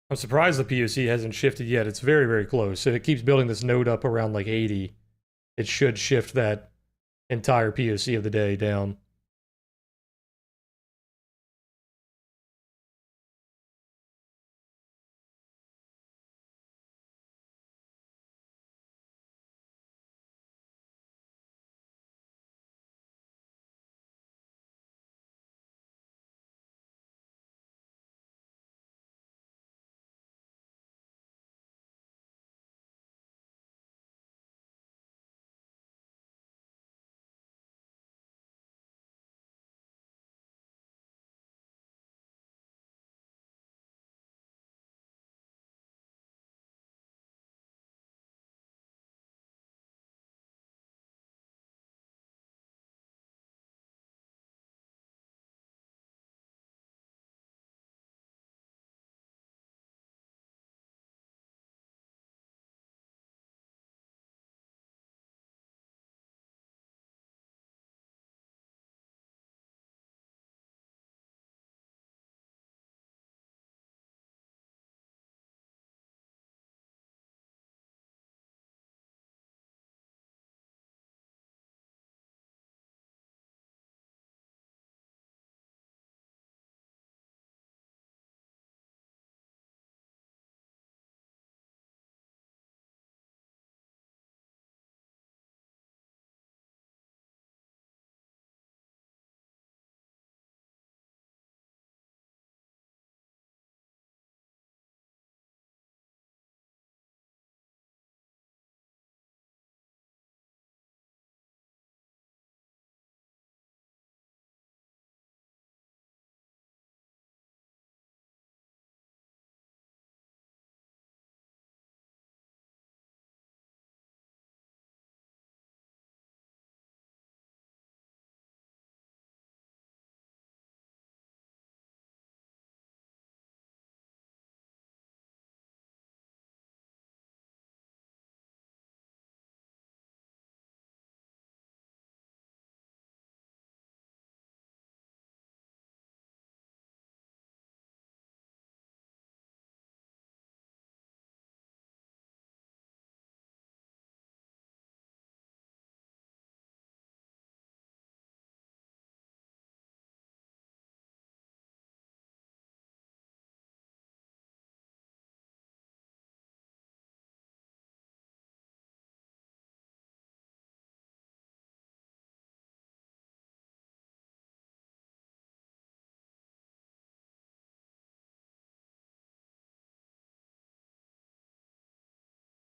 I'm surprised the POC hasn't shifted yet. It's very, very close. If it keeps building this node up around like 80, it should shift that entire POC of the day down.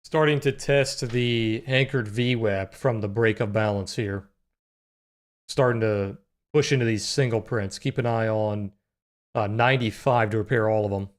Starting to test the anchored VWAP from the break of balance here. Starting to push into these single prints. Keep an eye on 95 to repair all of them.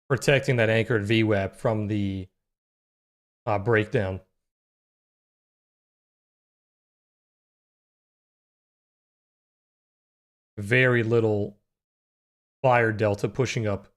Protecting that anchored VWAP from the breakdown. Very little buyer delta pushing up.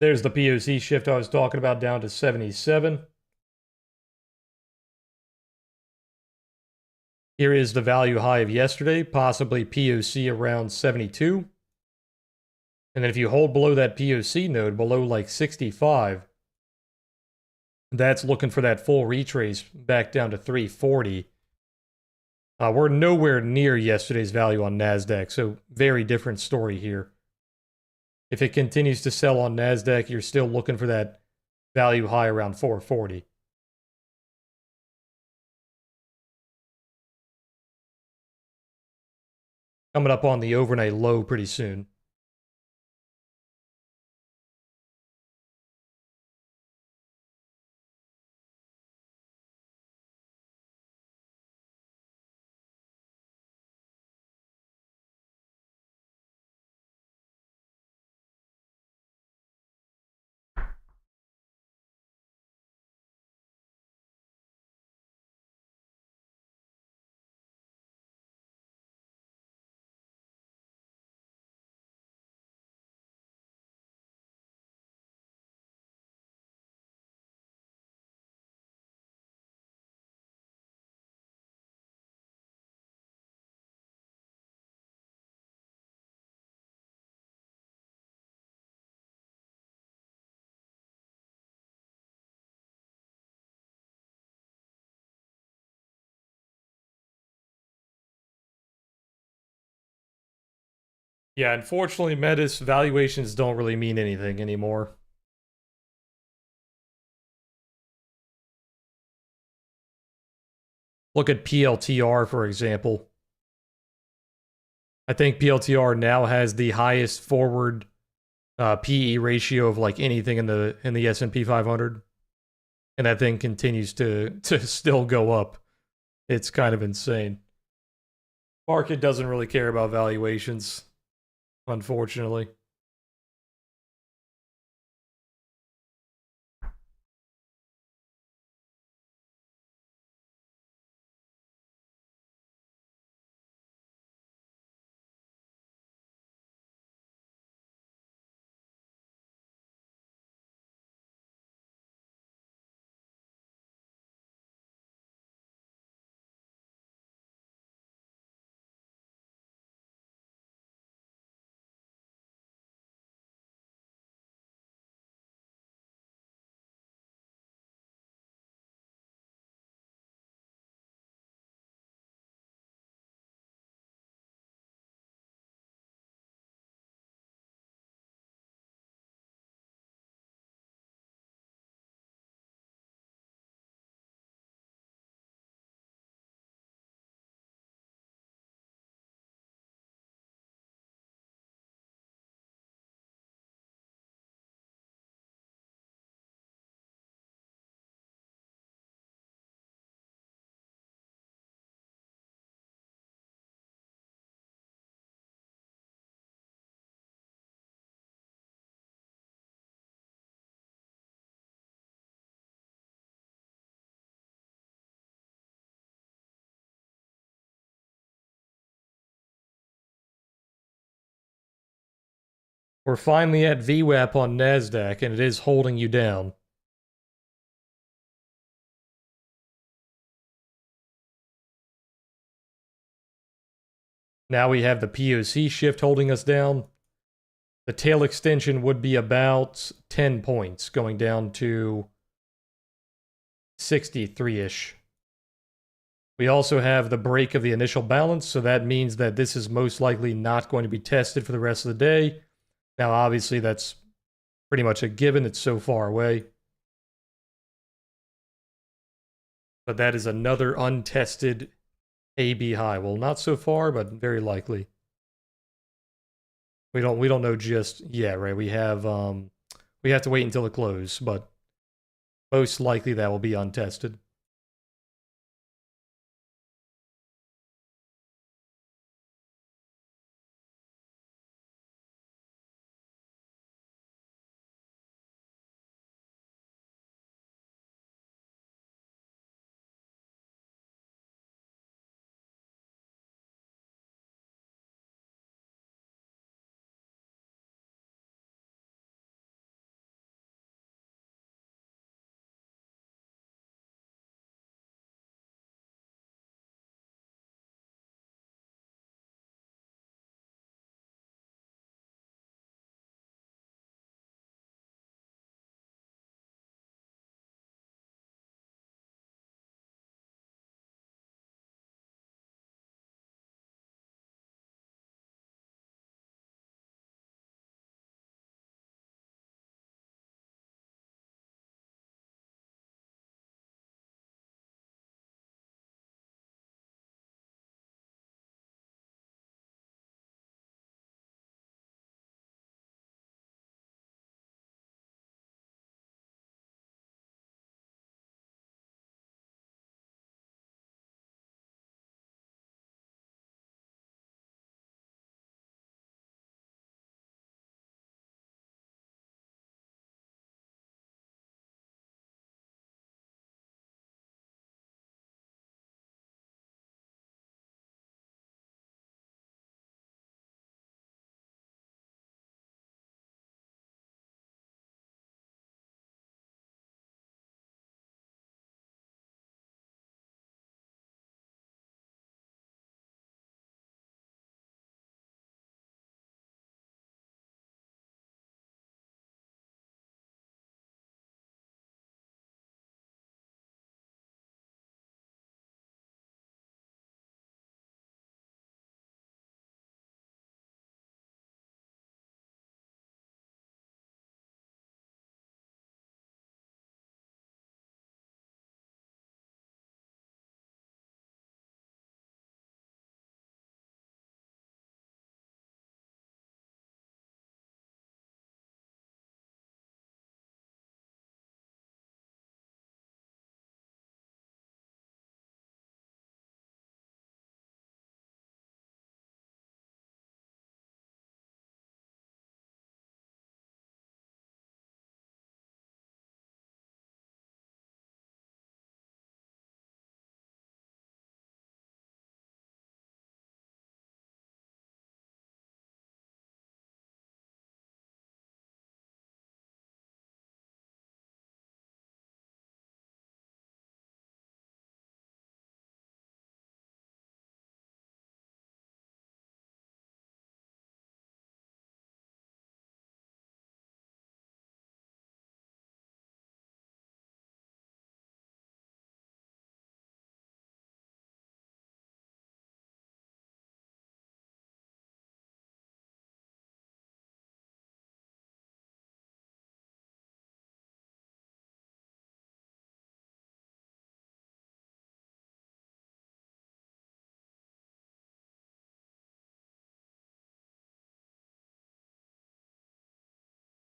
There's the POC shift I was talking about down to 77. Here is the value high of yesterday, possibly POC around 72. And then if you hold below that POC node, below like 65, that's looking for that full retrace back down to 340. We're nowhere near yesterday's value on NASDAQ, so very different story here. If it continues to sell on NASDAQ, you're still looking for that value high around 440. Coming up on the overnight low pretty soon. Yeah, unfortunately, Metis valuations don't really mean anything anymore. Look at PLTR, for example. I think PLTR now has the highest forward PE ratio of like anything in the S&P 500, and that thing continues to still go up. It's kind of insane. Market doesn't really care about valuations, unfortunately. We're finally at VWAP on NASDAQ, and it is holding you down. Now we have the POC shift holding us down. The tail extension would be about 10 points, going down to 63-ish. We also have the break of the initial balance, so that means that this is most likely not going to be tested for the rest of the day. Now, obviously, that's pretty much a given. It's so far away. But that is another untested AB high. Well, not so far, but very likely. We don't know just yet, right? We have to wait until the close, but most likely that will be untested.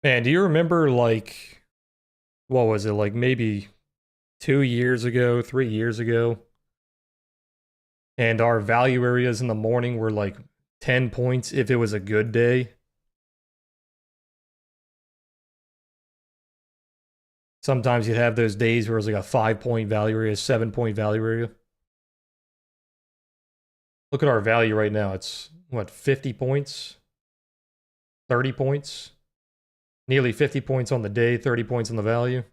Man, do you remember, like, what was it, like maybe 2 years ago, 3 years ago? And our value areas in the morning were like 10 points if it was a good day. Sometimes you'd have those days where it was like a 5 point value area, 7 point value area. Look at our value right now. It's what, 50 points? 30 points? Nearly 50 points on the day, 30 points on the value.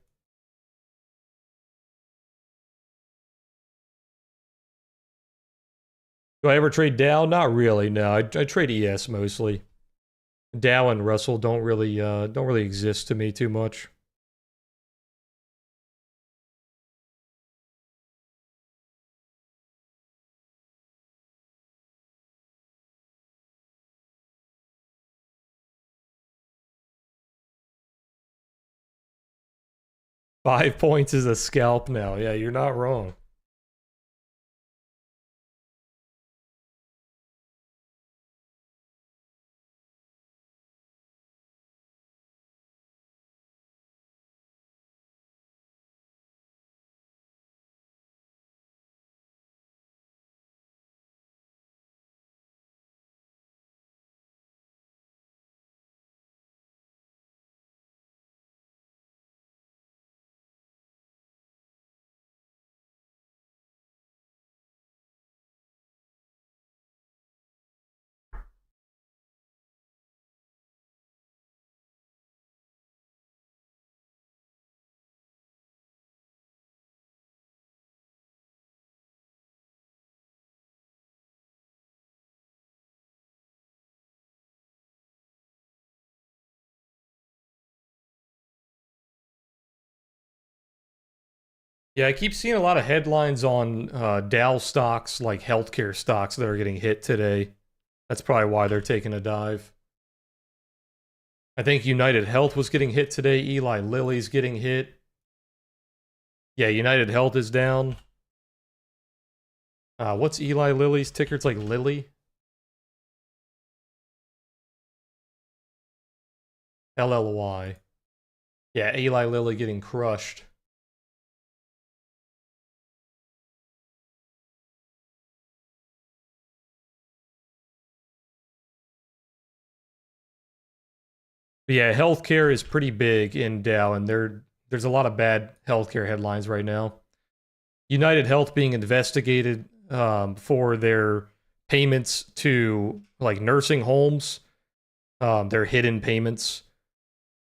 Do I ever trade Dow? Not really, no. I trade ES mostly. Dow and Russell don't really exist to me too much. Five points is a scalp now. Yeah, you're not wrong. Yeah, I keep seeing a lot of headlines on Dow stocks, like healthcare stocks, that are getting hit today. That's probably why they're taking a dive. I think United Health was getting hit today. Eli Lilly's getting hit. Yeah, United Health is down. What's Eli Lilly's ticker? It's like Lilly. LLY. Yeah, Eli Lilly getting crushed. But yeah, healthcare is pretty big in Dow, and there's a lot of bad healthcare headlines right now. United Health being investigated for their payments to like nursing homes, their hidden payments.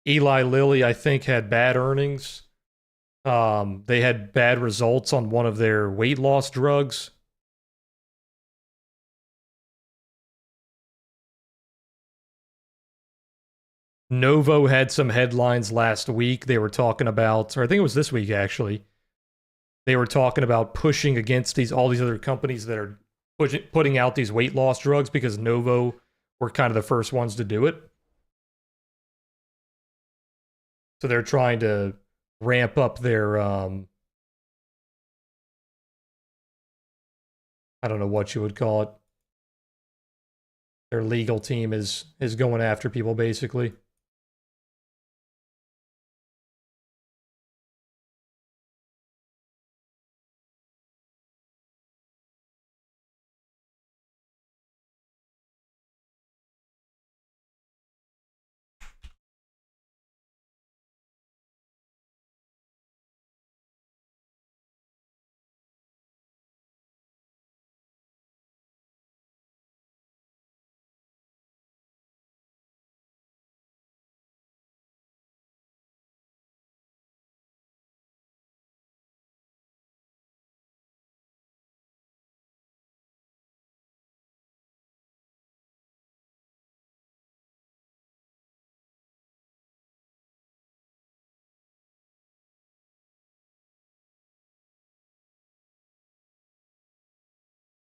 Eli Lilly, I think, had bad earnings. They had bad results on one of their weight loss drugs. Novo had some headlines last week. They were talking about, or I think it was this week actually. They were talking about pushing against all these other companies that are putting out these weight loss drugs because Novo were kind of the first ones to do it. So they're trying to ramp up their I don't know what you would call it. Their legal team is going after people basically.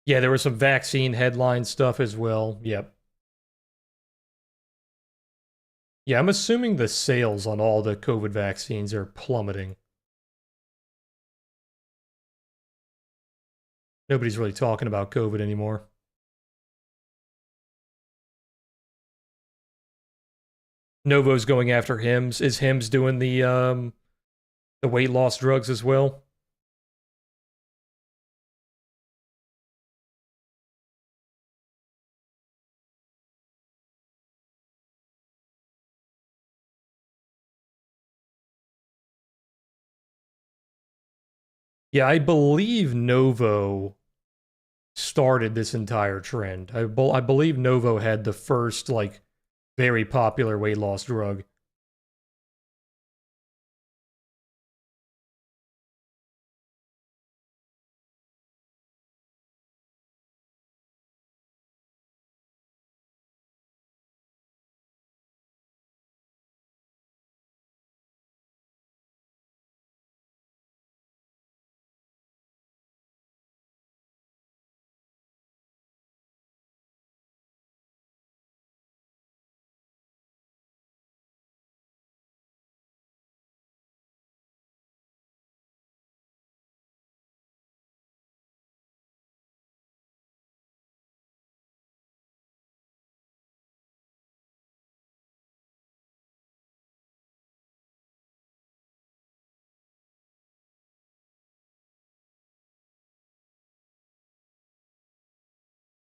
Yeah, there was some vaccine headline stuff as well. Yep. Yeah, I'm assuming the sales on all the COVID vaccines are plummeting. Nobody's really talking about COVID anymore. Novo's going after Hims. Is Hims doing the weight loss drugs as well? Yeah, I believe Novo started this entire trend. I believe Novo had the first like very popular weight loss drug.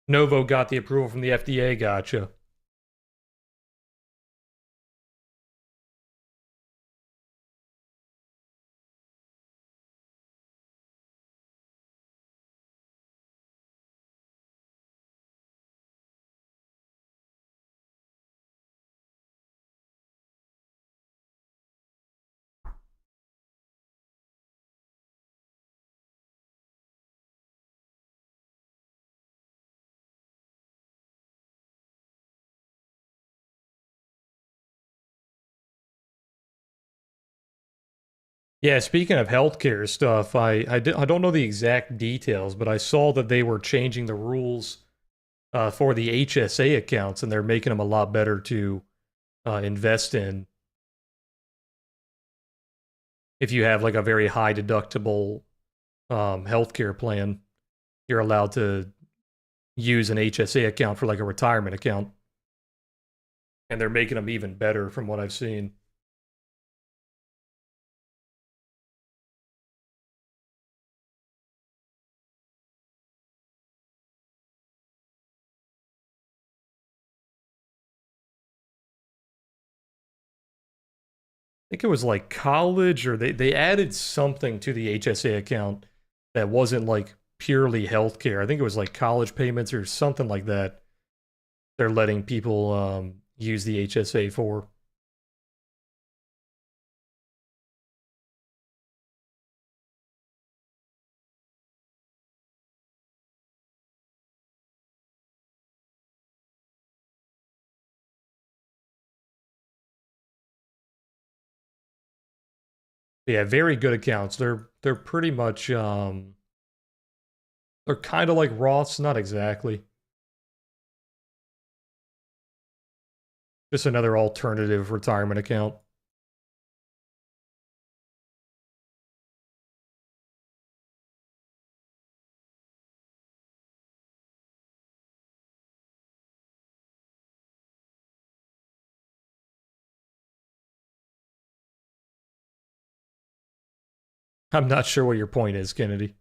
Novo got the approval from the FDA, gotcha. Yeah, speaking of healthcare stuff, I don't know the exact details, but I saw that they were changing the rules for the HSA accounts, and they're making them a lot better to invest in if you have like a very high deductible healthcare plan. You're allowed to use an HSA account for like a retirement account, and they're making them even better from what I've seen. Think it was like college, or they added something to the HSA account that wasn't like purely healthcare. I think it was like college payments or something like that. They're letting people use the HSA for. Yeah, very good accounts. They're pretty much they're kind of like Roths, not exactly. Just another alternative retirement account. I'm not sure what your point is, Kennedy.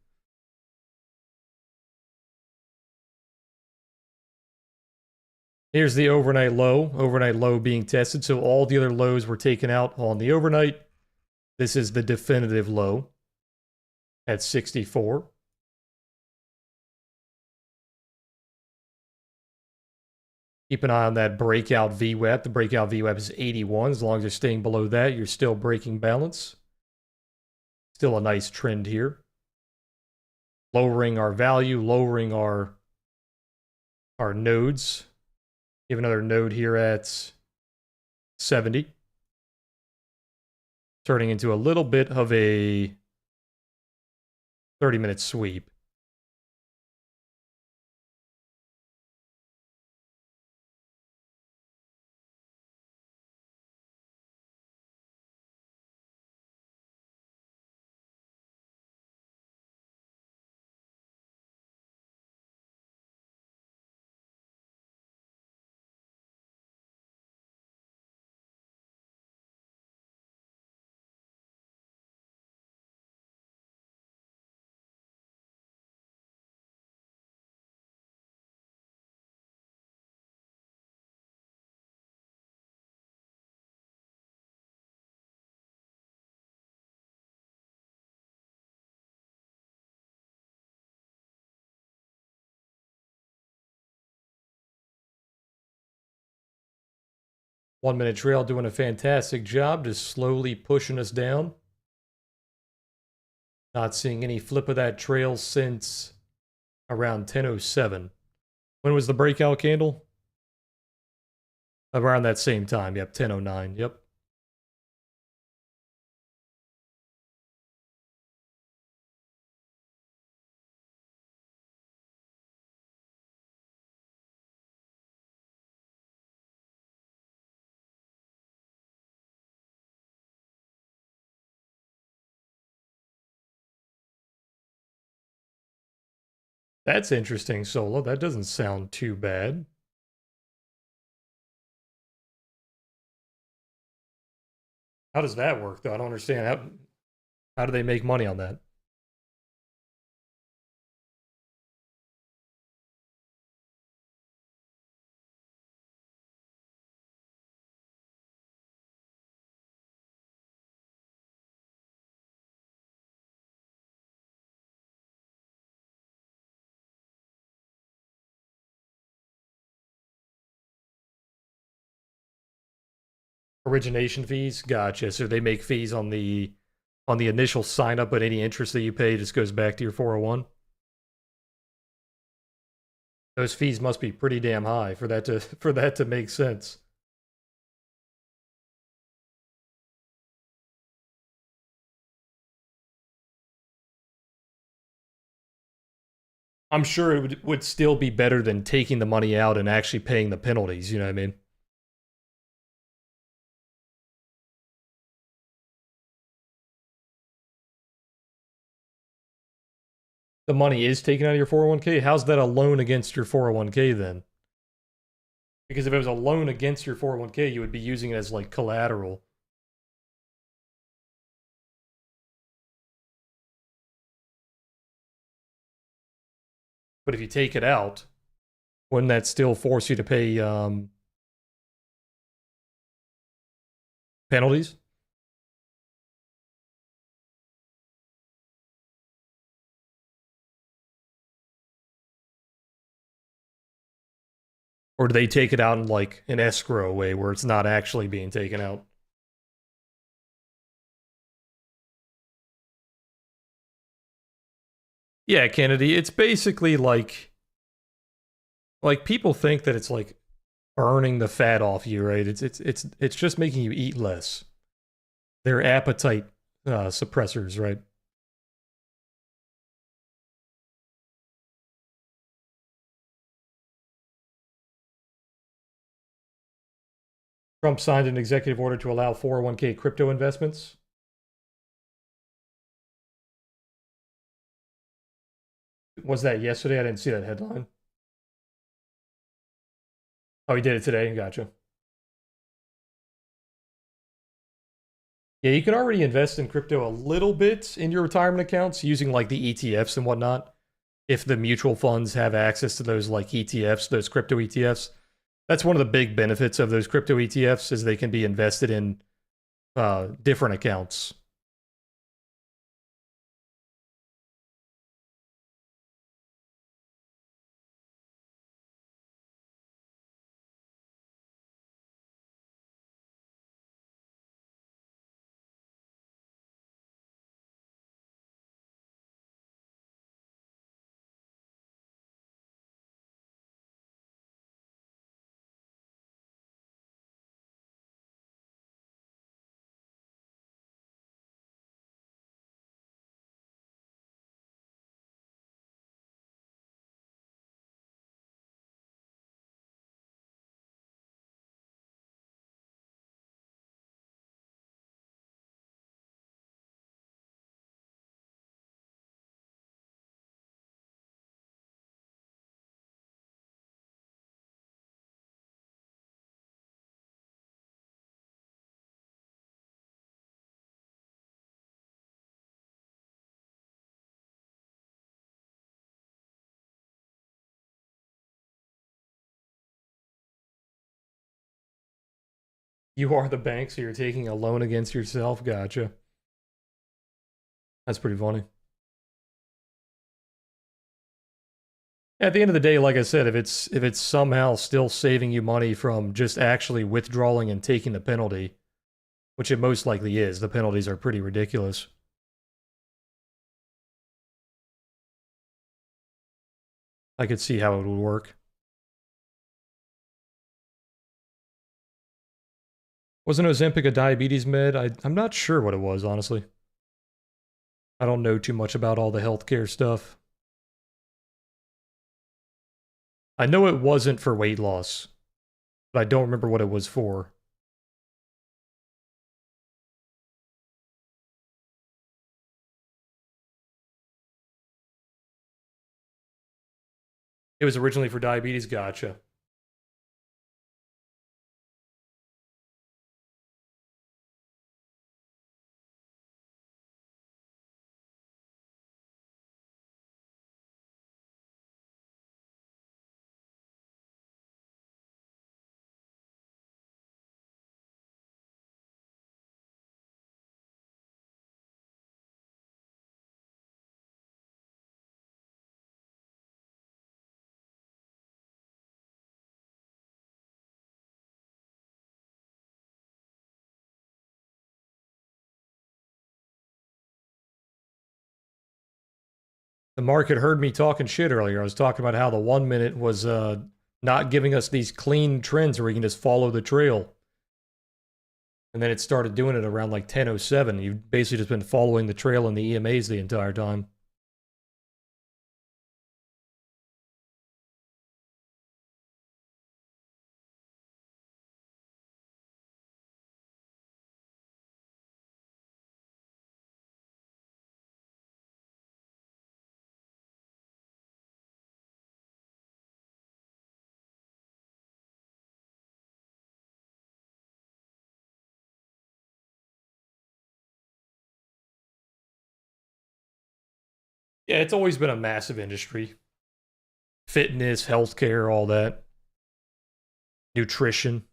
Here's the overnight low being tested. So all the other lows were taken out on the overnight. This is the definitive low at 64. Keep an eye on that breakout VWAP. The breakout VWAP is 81. As long as you're staying below that, you're still breaking balance. Still a nice trend here. Lowering our value, lowering our nodes. We have another node here at 70. Turning into a little bit of a 30-minute sweep. 1 minute trail doing a fantastic job, just slowly pushing us down. Not seeing any flip of that trail since around 10:07. When was the breakout candle? Around that same time. Yep, 10:09. Yep. That's interesting, Solo. That doesn't sound too bad. How does that work, though? I don't understand. How do they make money on that? Origination fees? Gotcha. So they make fees on the initial sign up, but any interest that you pay just goes back to your 401. Those fees must be pretty damn high for that to for that to make sense. I'm sure it would still be better than taking the money out and actually paying the penalties, you know what I mean? The money is taken out of your 401k. How's that a loan against your 401k then? Because if it was a loan against your 401k, you would be using it as like collateral. But if you take it out, wouldn't that still force you to pay penalties? Or do they take it out in like an escrow way where it's not actually being taken out? Yeah, Kennedy, it's basically like people think that it's like burning the fat off you, right? It's just making you eat less. They're appetite suppressors, right? Trump signed an executive order to allow 401k crypto investments. Was that yesterday? I didn't see that headline. Oh, he did it today. Gotcha. Yeah, you can already invest in crypto a little bit in your retirement accounts using like the ETFs and whatnot. If the mutual funds have access to those like ETFs, those crypto ETFs, that's one of the big benefits of those crypto ETFs is they can be invested in different accounts. You are the bank, so you're taking a loan against yourself. Gotcha. That's pretty funny. At the end of the day, like I said, if it's somehow still saving you money from just actually withdrawing and taking the penalty, which it most likely is, the penalties are pretty ridiculous. I could see how it would work. Wasn't Ozempic a diabetes med? I'm not sure what it was, honestly. I don't know too much about all the healthcare stuff. I know it wasn't for weight loss, but I don't remember what it was for. It was originally for diabetes, gotcha. The market heard me talking shit earlier. I was talking about how the 1 minute was not giving us these clean trends where we can just follow the trail. And then it started doing it around like 10:07. You've basically just been following the trail in the EMAs the entire time. Yeah, it's always been a massive industry. Fitness, healthcare, all that. Nutrition.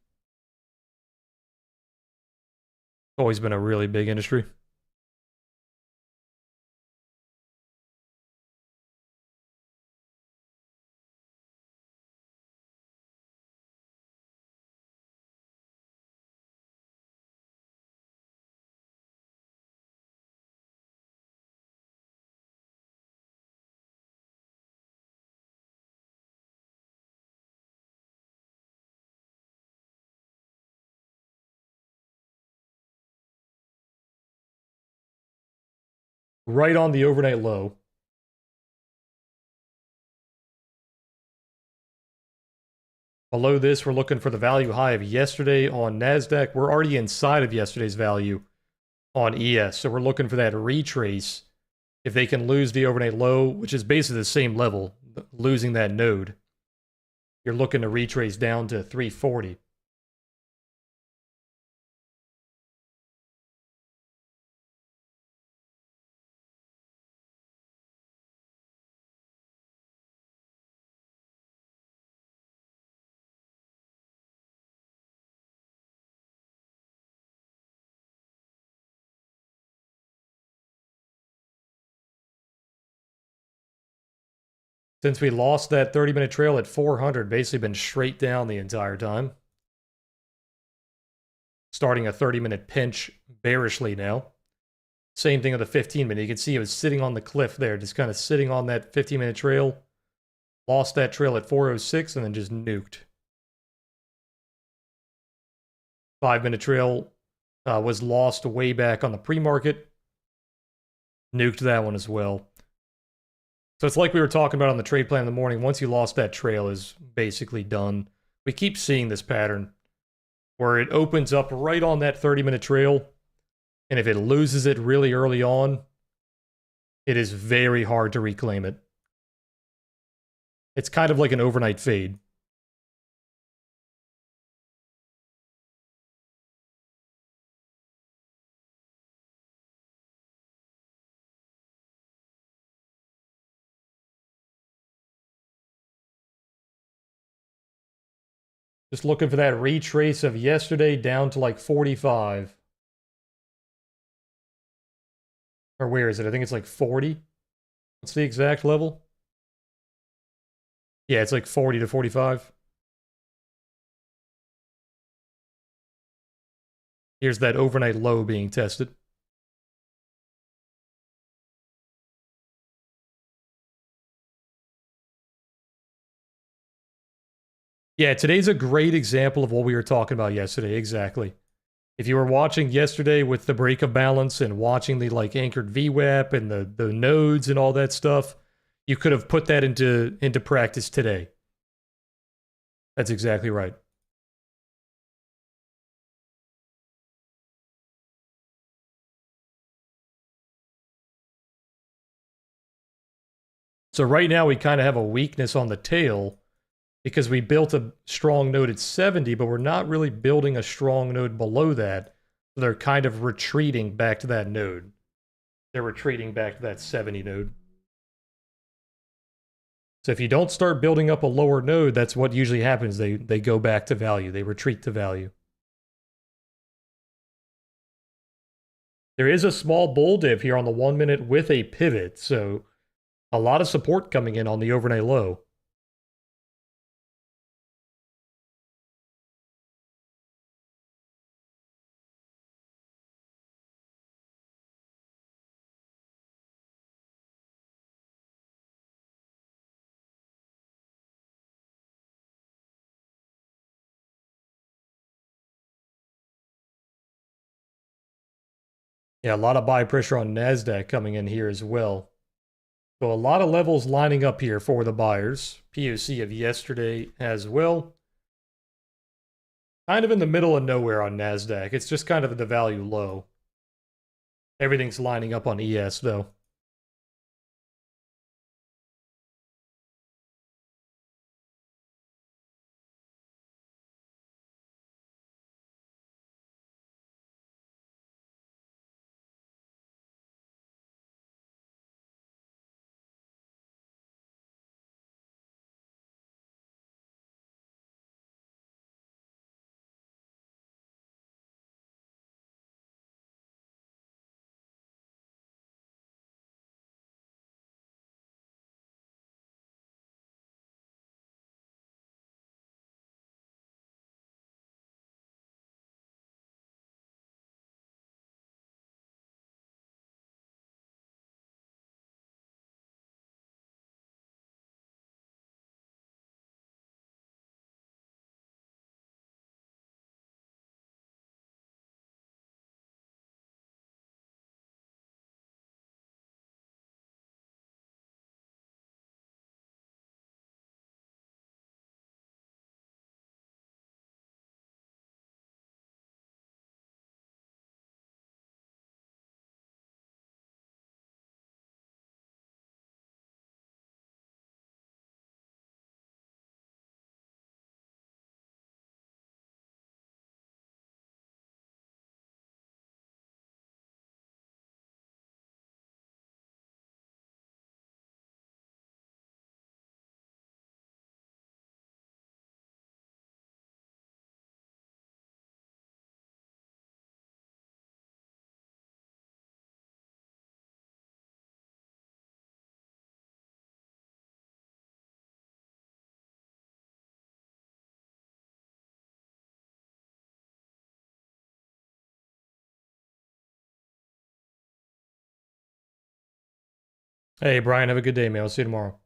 Always been a really big industry. Right on the overnight low. Below this, we're looking for the value high of yesterday on NASDAQ. We're already inside of yesterday's value on ES. So we're looking for that retrace. If they can lose the overnight low, which is basically the same level, losing that node, you're looking to retrace down to 340. Since we lost that 30-minute trail at 400, basically been straight down the entire time. Starting a 30-minute pinch bearishly now. Same thing with the 15-minute. You can see it was sitting on the cliff there, just kind of sitting on that 15-minute trail. Lost that trail at 406 and then just nuked. 5-minute trail was lost way back on the pre-market. Nuked that one as well. So it's like we were talking about on the trade plan in the morning. Once you lost that trail, is basically done. We keep seeing this pattern where it opens up right on that 30-minute trail, and if it loses it really early on, it is very hard to reclaim it. It's kind of like an overnight fade. Just looking for that retrace of yesterday down to like 45. Or where is it? I think it's like 40. What's the exact level? Yeah, it's like 40 to 45. Here's that overnight low being tested. Yeah, today's a great example of what we were talking about yesterday. Exactly. If you were watching yesterday with the break of balance and watching the like anchored VWAP and the nodes and all that stuff, you could have put that into practice today. That's exactly right. So right now we kind of have a weakness on the tail because we built a strong node at 70, but we're not really building a strong node below that. So they're kind of retreating back to that node. They're retreating back to that 70 node. So if you don't start building up a lower node, that's what usually happens. They go back to value. They retreat to value. There is a small bull dip here on the 1 minute with a pivot, so a lot of support coming in on the overnight low. Yeah, a lot of buy pressure on NASDAQ coming in here as well. So a lot of levels lining up here for the buyers. POC of yesterday as well. Kind of in the middle of nowhere on NASDAQ. It's just kind of the value low. Everything's lining up on ES though. Hey, Brian, have a good day, man. I'll see you tomorrow.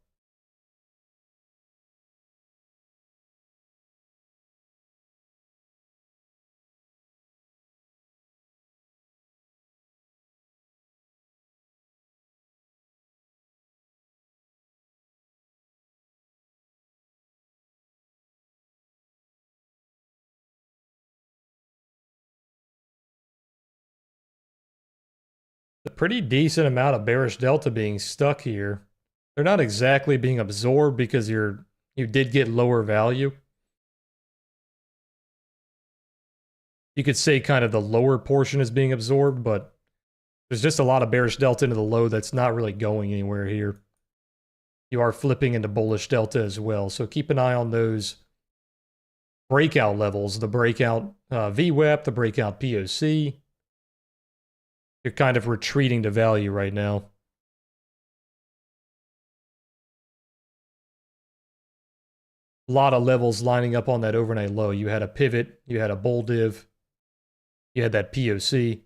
A pretty decent amount of bearish delta being stuck here. They're not exactly being absorbed because you did get lower value. You could say kind of the lower portion is being absorbed, but there's just a lot of bearish delta into the low that's not really going anywhere here. You are flipping into bullish delta as well, so keep an eye on those breakout levels, the breakout VWAP, the breakout POC. You're kind of retreating to value right now. lot of levels lining up on that overnight low. You had a pivot, you had a bull div, you had that POC.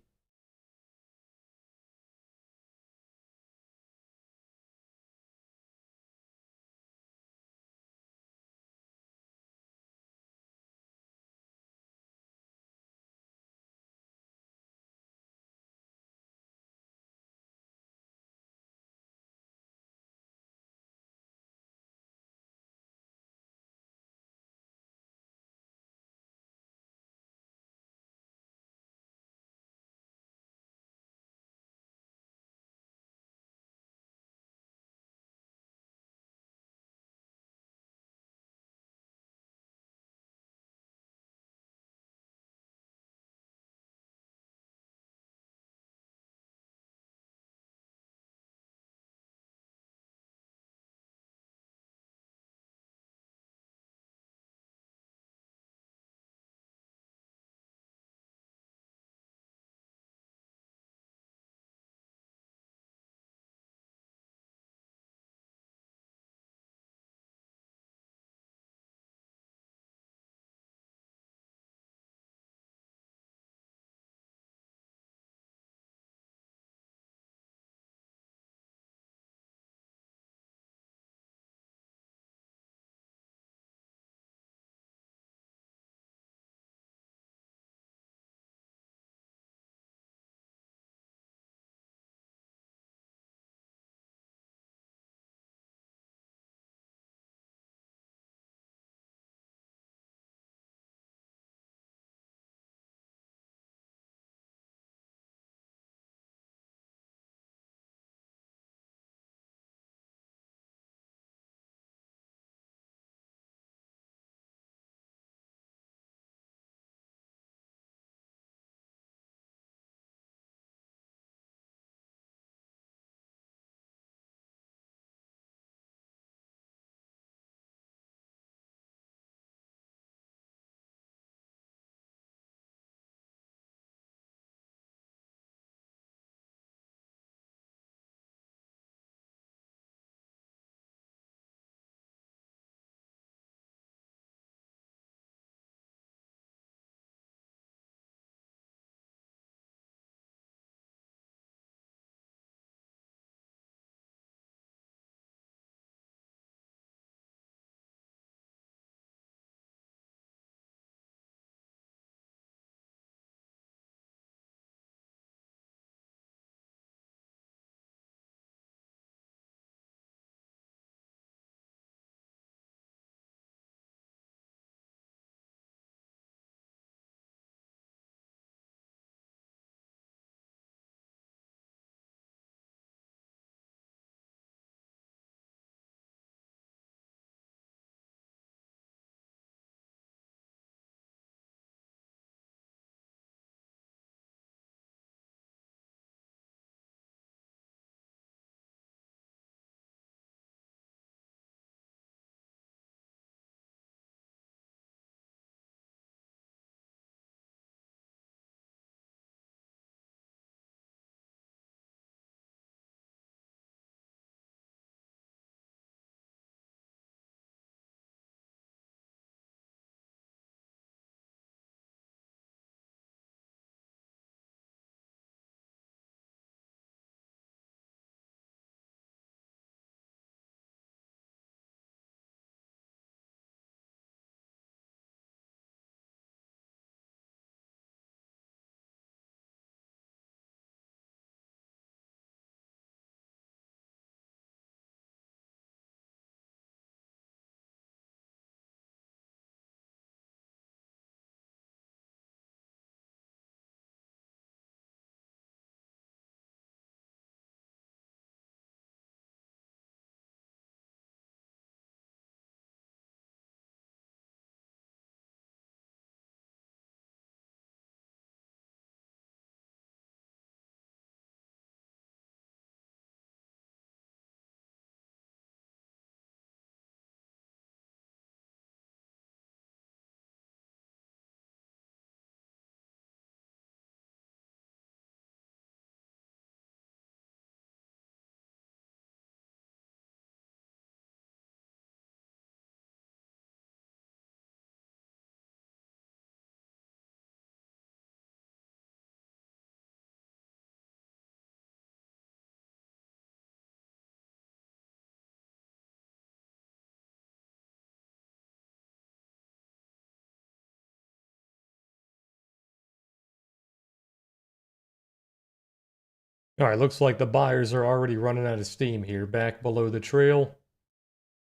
All right, looks like the buyers are already running out of steam here. Back below the trail.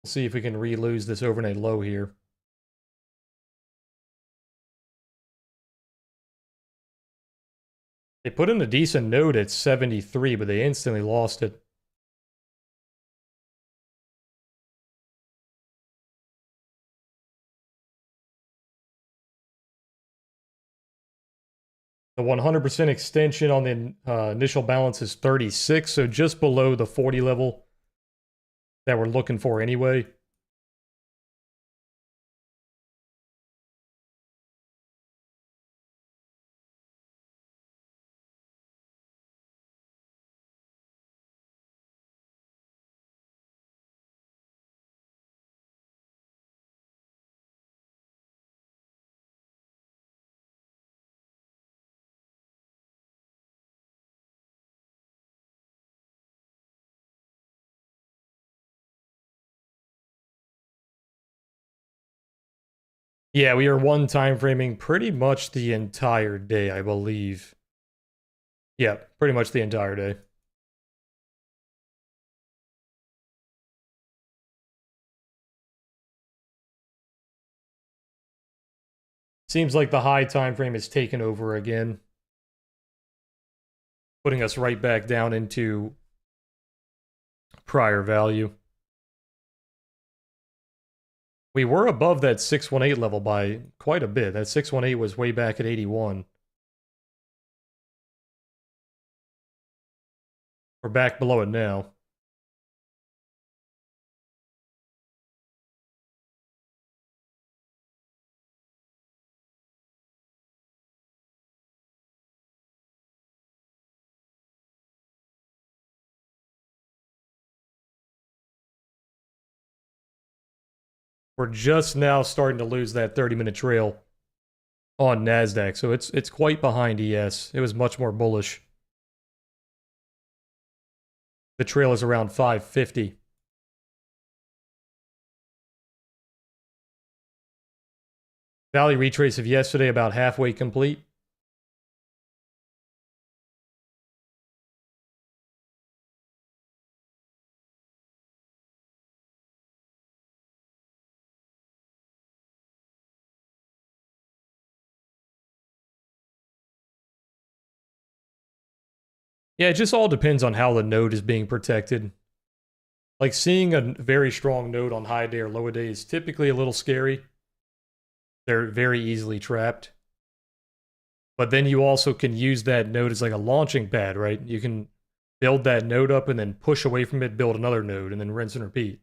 We'll see if we can re-lose this overnight low here. They put in a decent node at 73, but they instantly lost it. The 100% extension on the initial balance is 36, so just below the 40 level that we're looking for anyway. Yeah, we are one time framing pretty much the entire day, I believe. Yeah, pretty much the entire day. Seems like the high time frame is taken over again, putting us right back down into prior value. We were above that 618 level by quite a bit. That 618 was way back at 81. We're back below it now. We're just now starting to lose that 30-minute trail on NASDAQ, so it's quite behind ES. It was much more bullish. The trail is around 550. Value retrace of yesterday about halfway complete. Yeah, it just all depends on how the node is being protected. Like seeing a very strong node on high day or low day is typically a little scary. They're very easily trapped. But then you also can use that node as like a launching pad, right? You can build that node up and then push away from it, build another node, and then rinse and repeat.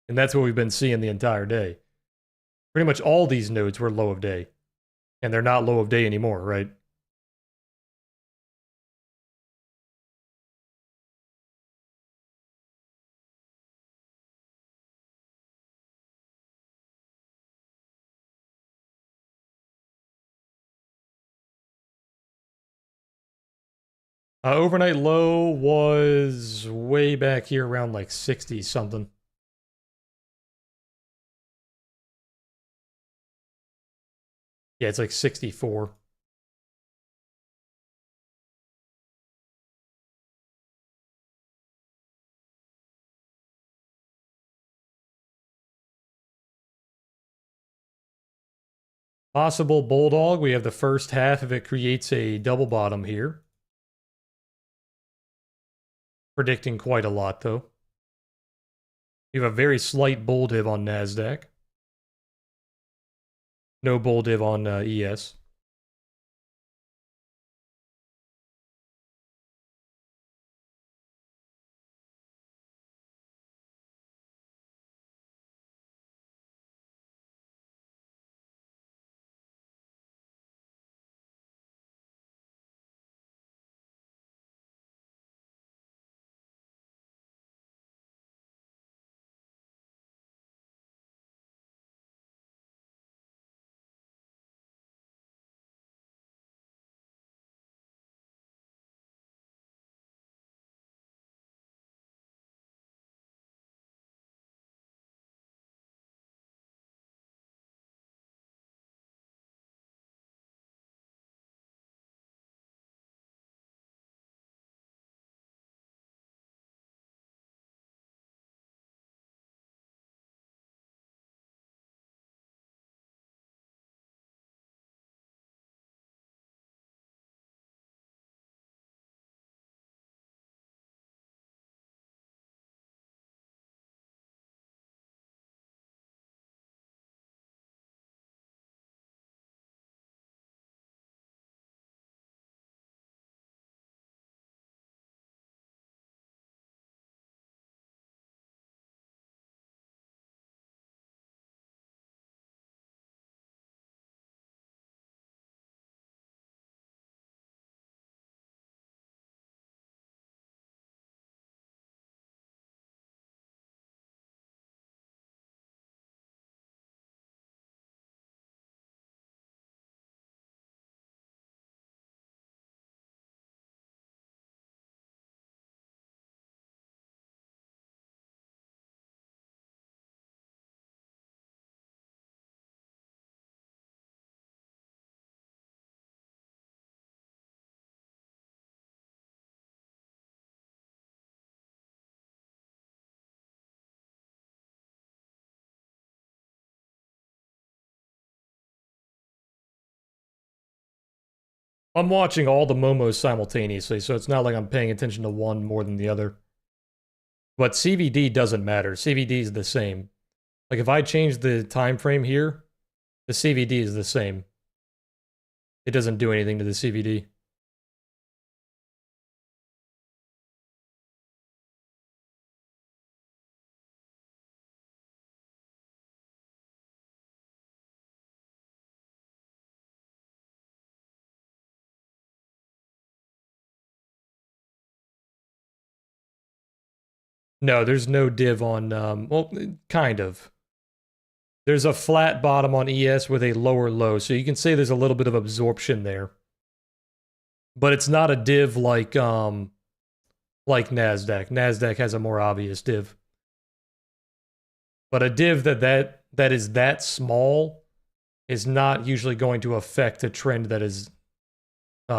And that's what we've been seeing the entire day. Pretty much all these nodes were low of day. And they're not low of day anymore, right? Overnight low was way back here around like 60 something. Yeah, it's like 64. Possible bulldog. We have the first half if it creates a double bottom here. Predicting quite a lot though. We have a very slight bull div on NASDAQ. No bull div on ES. I'm watching all the Momos simultaneously, so it's not like I'm paying attention to one more than the other. But CVD doesn't matter. CVD is the same. Like if I change the time frame here, the CVD is the same. It doesn't do anything to the CVD. No, there's no div on, well, kind of. There's a flat bottom on ES with a lower low, so you can say there's a little bit of absorption there. But it's not a div like NASDAQ. NASDAQ has a more obvious div. But a div that is that small is not usually going to affect a trend that is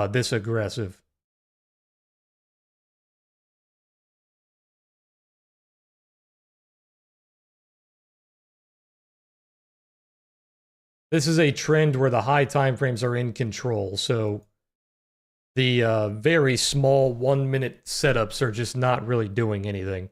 this aggressive. This is a trend where the high time frames are in control, so the very small 1 minute setups are just not really doing anything.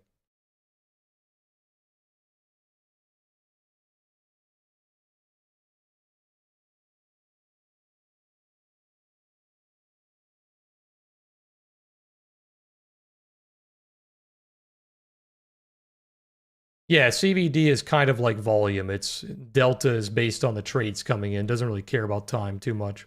Yeah, CVD is kind of like volume. It's delta is based on the trades coming in. Doesn't really care about time too much.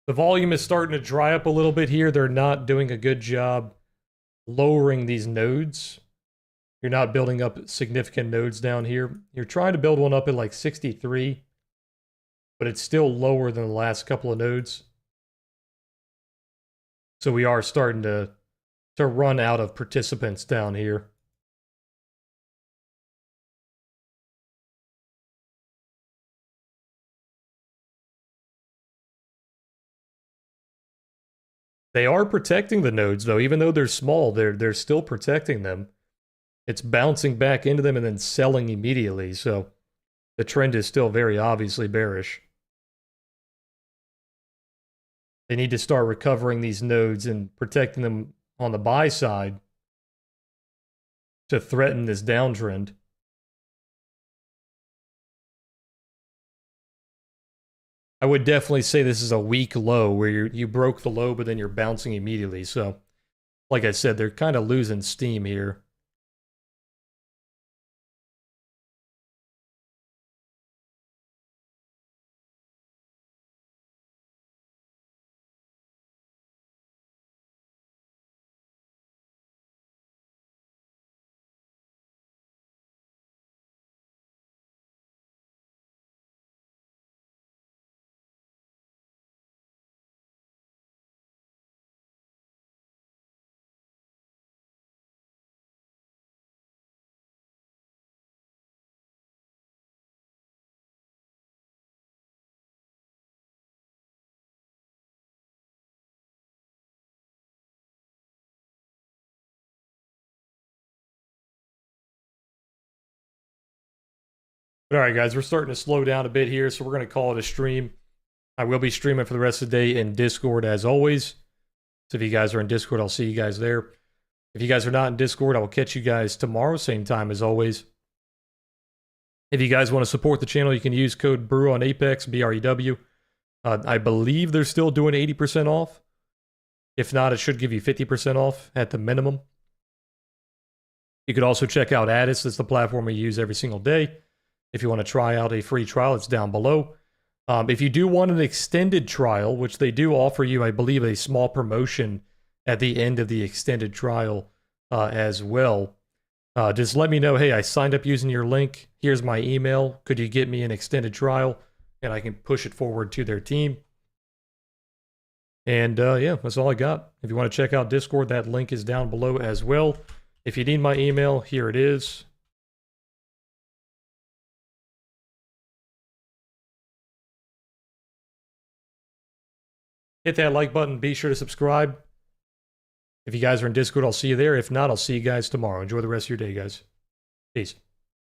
The volume is starting to dry up a little bit here. They're not doing a good job lowering these nodes. You're not building up significant nodes down here. You're trying to build one up at like 63, but it's still lower than the last couple of nodes. So we are starting to run out of participants down here. They are protecting the nodes, though. Even though they're small, they're still protecting them. It's bouncing back into them and then selling immediately, so the trend is still very obviously bearish. They need to start recovering these nodes and protecting them on the buy side to threaten this downtrend. I would definitely say this is a weak low where you broke the low, but then you're bouncing immediately. So, like I said, they're kind of losing steam here. But all right, guys, we're starting to slow down a bit here, so we're going to call it a stream. I will be streaming for the rest of the day in Discord as always. So if you guys are in Discord, I'll see you guys there. If you guys are not in Discord, I will catch you guys tomorrow, same time as always. If you guys want to support the channel, you can use code BREW on Apex, BREW. I believe they're still doing 80% off. If not, it should give you 50% off at the minimum. You could also check out Addis. That's the platform we use every single day. If you want to try out a free trial, it's down below. If you do want an extended trial, which they do offer you, I believe, a small promotion at the end of the extended trial as well. Just let me know, hey, I signed up using your link. Here's my email. Could you get me an extended trial? And I can push it forward to their team. And yeah, that's all I got. If you want to check out Discord, that link is down below as well. If you need my email, here it is. Hit that like button. Be sure to subscribe. If you guys are in Discord, I'll see you there. If not, I'll see you guys tomorrow. Enjoy the rest of your day, guys. Peace.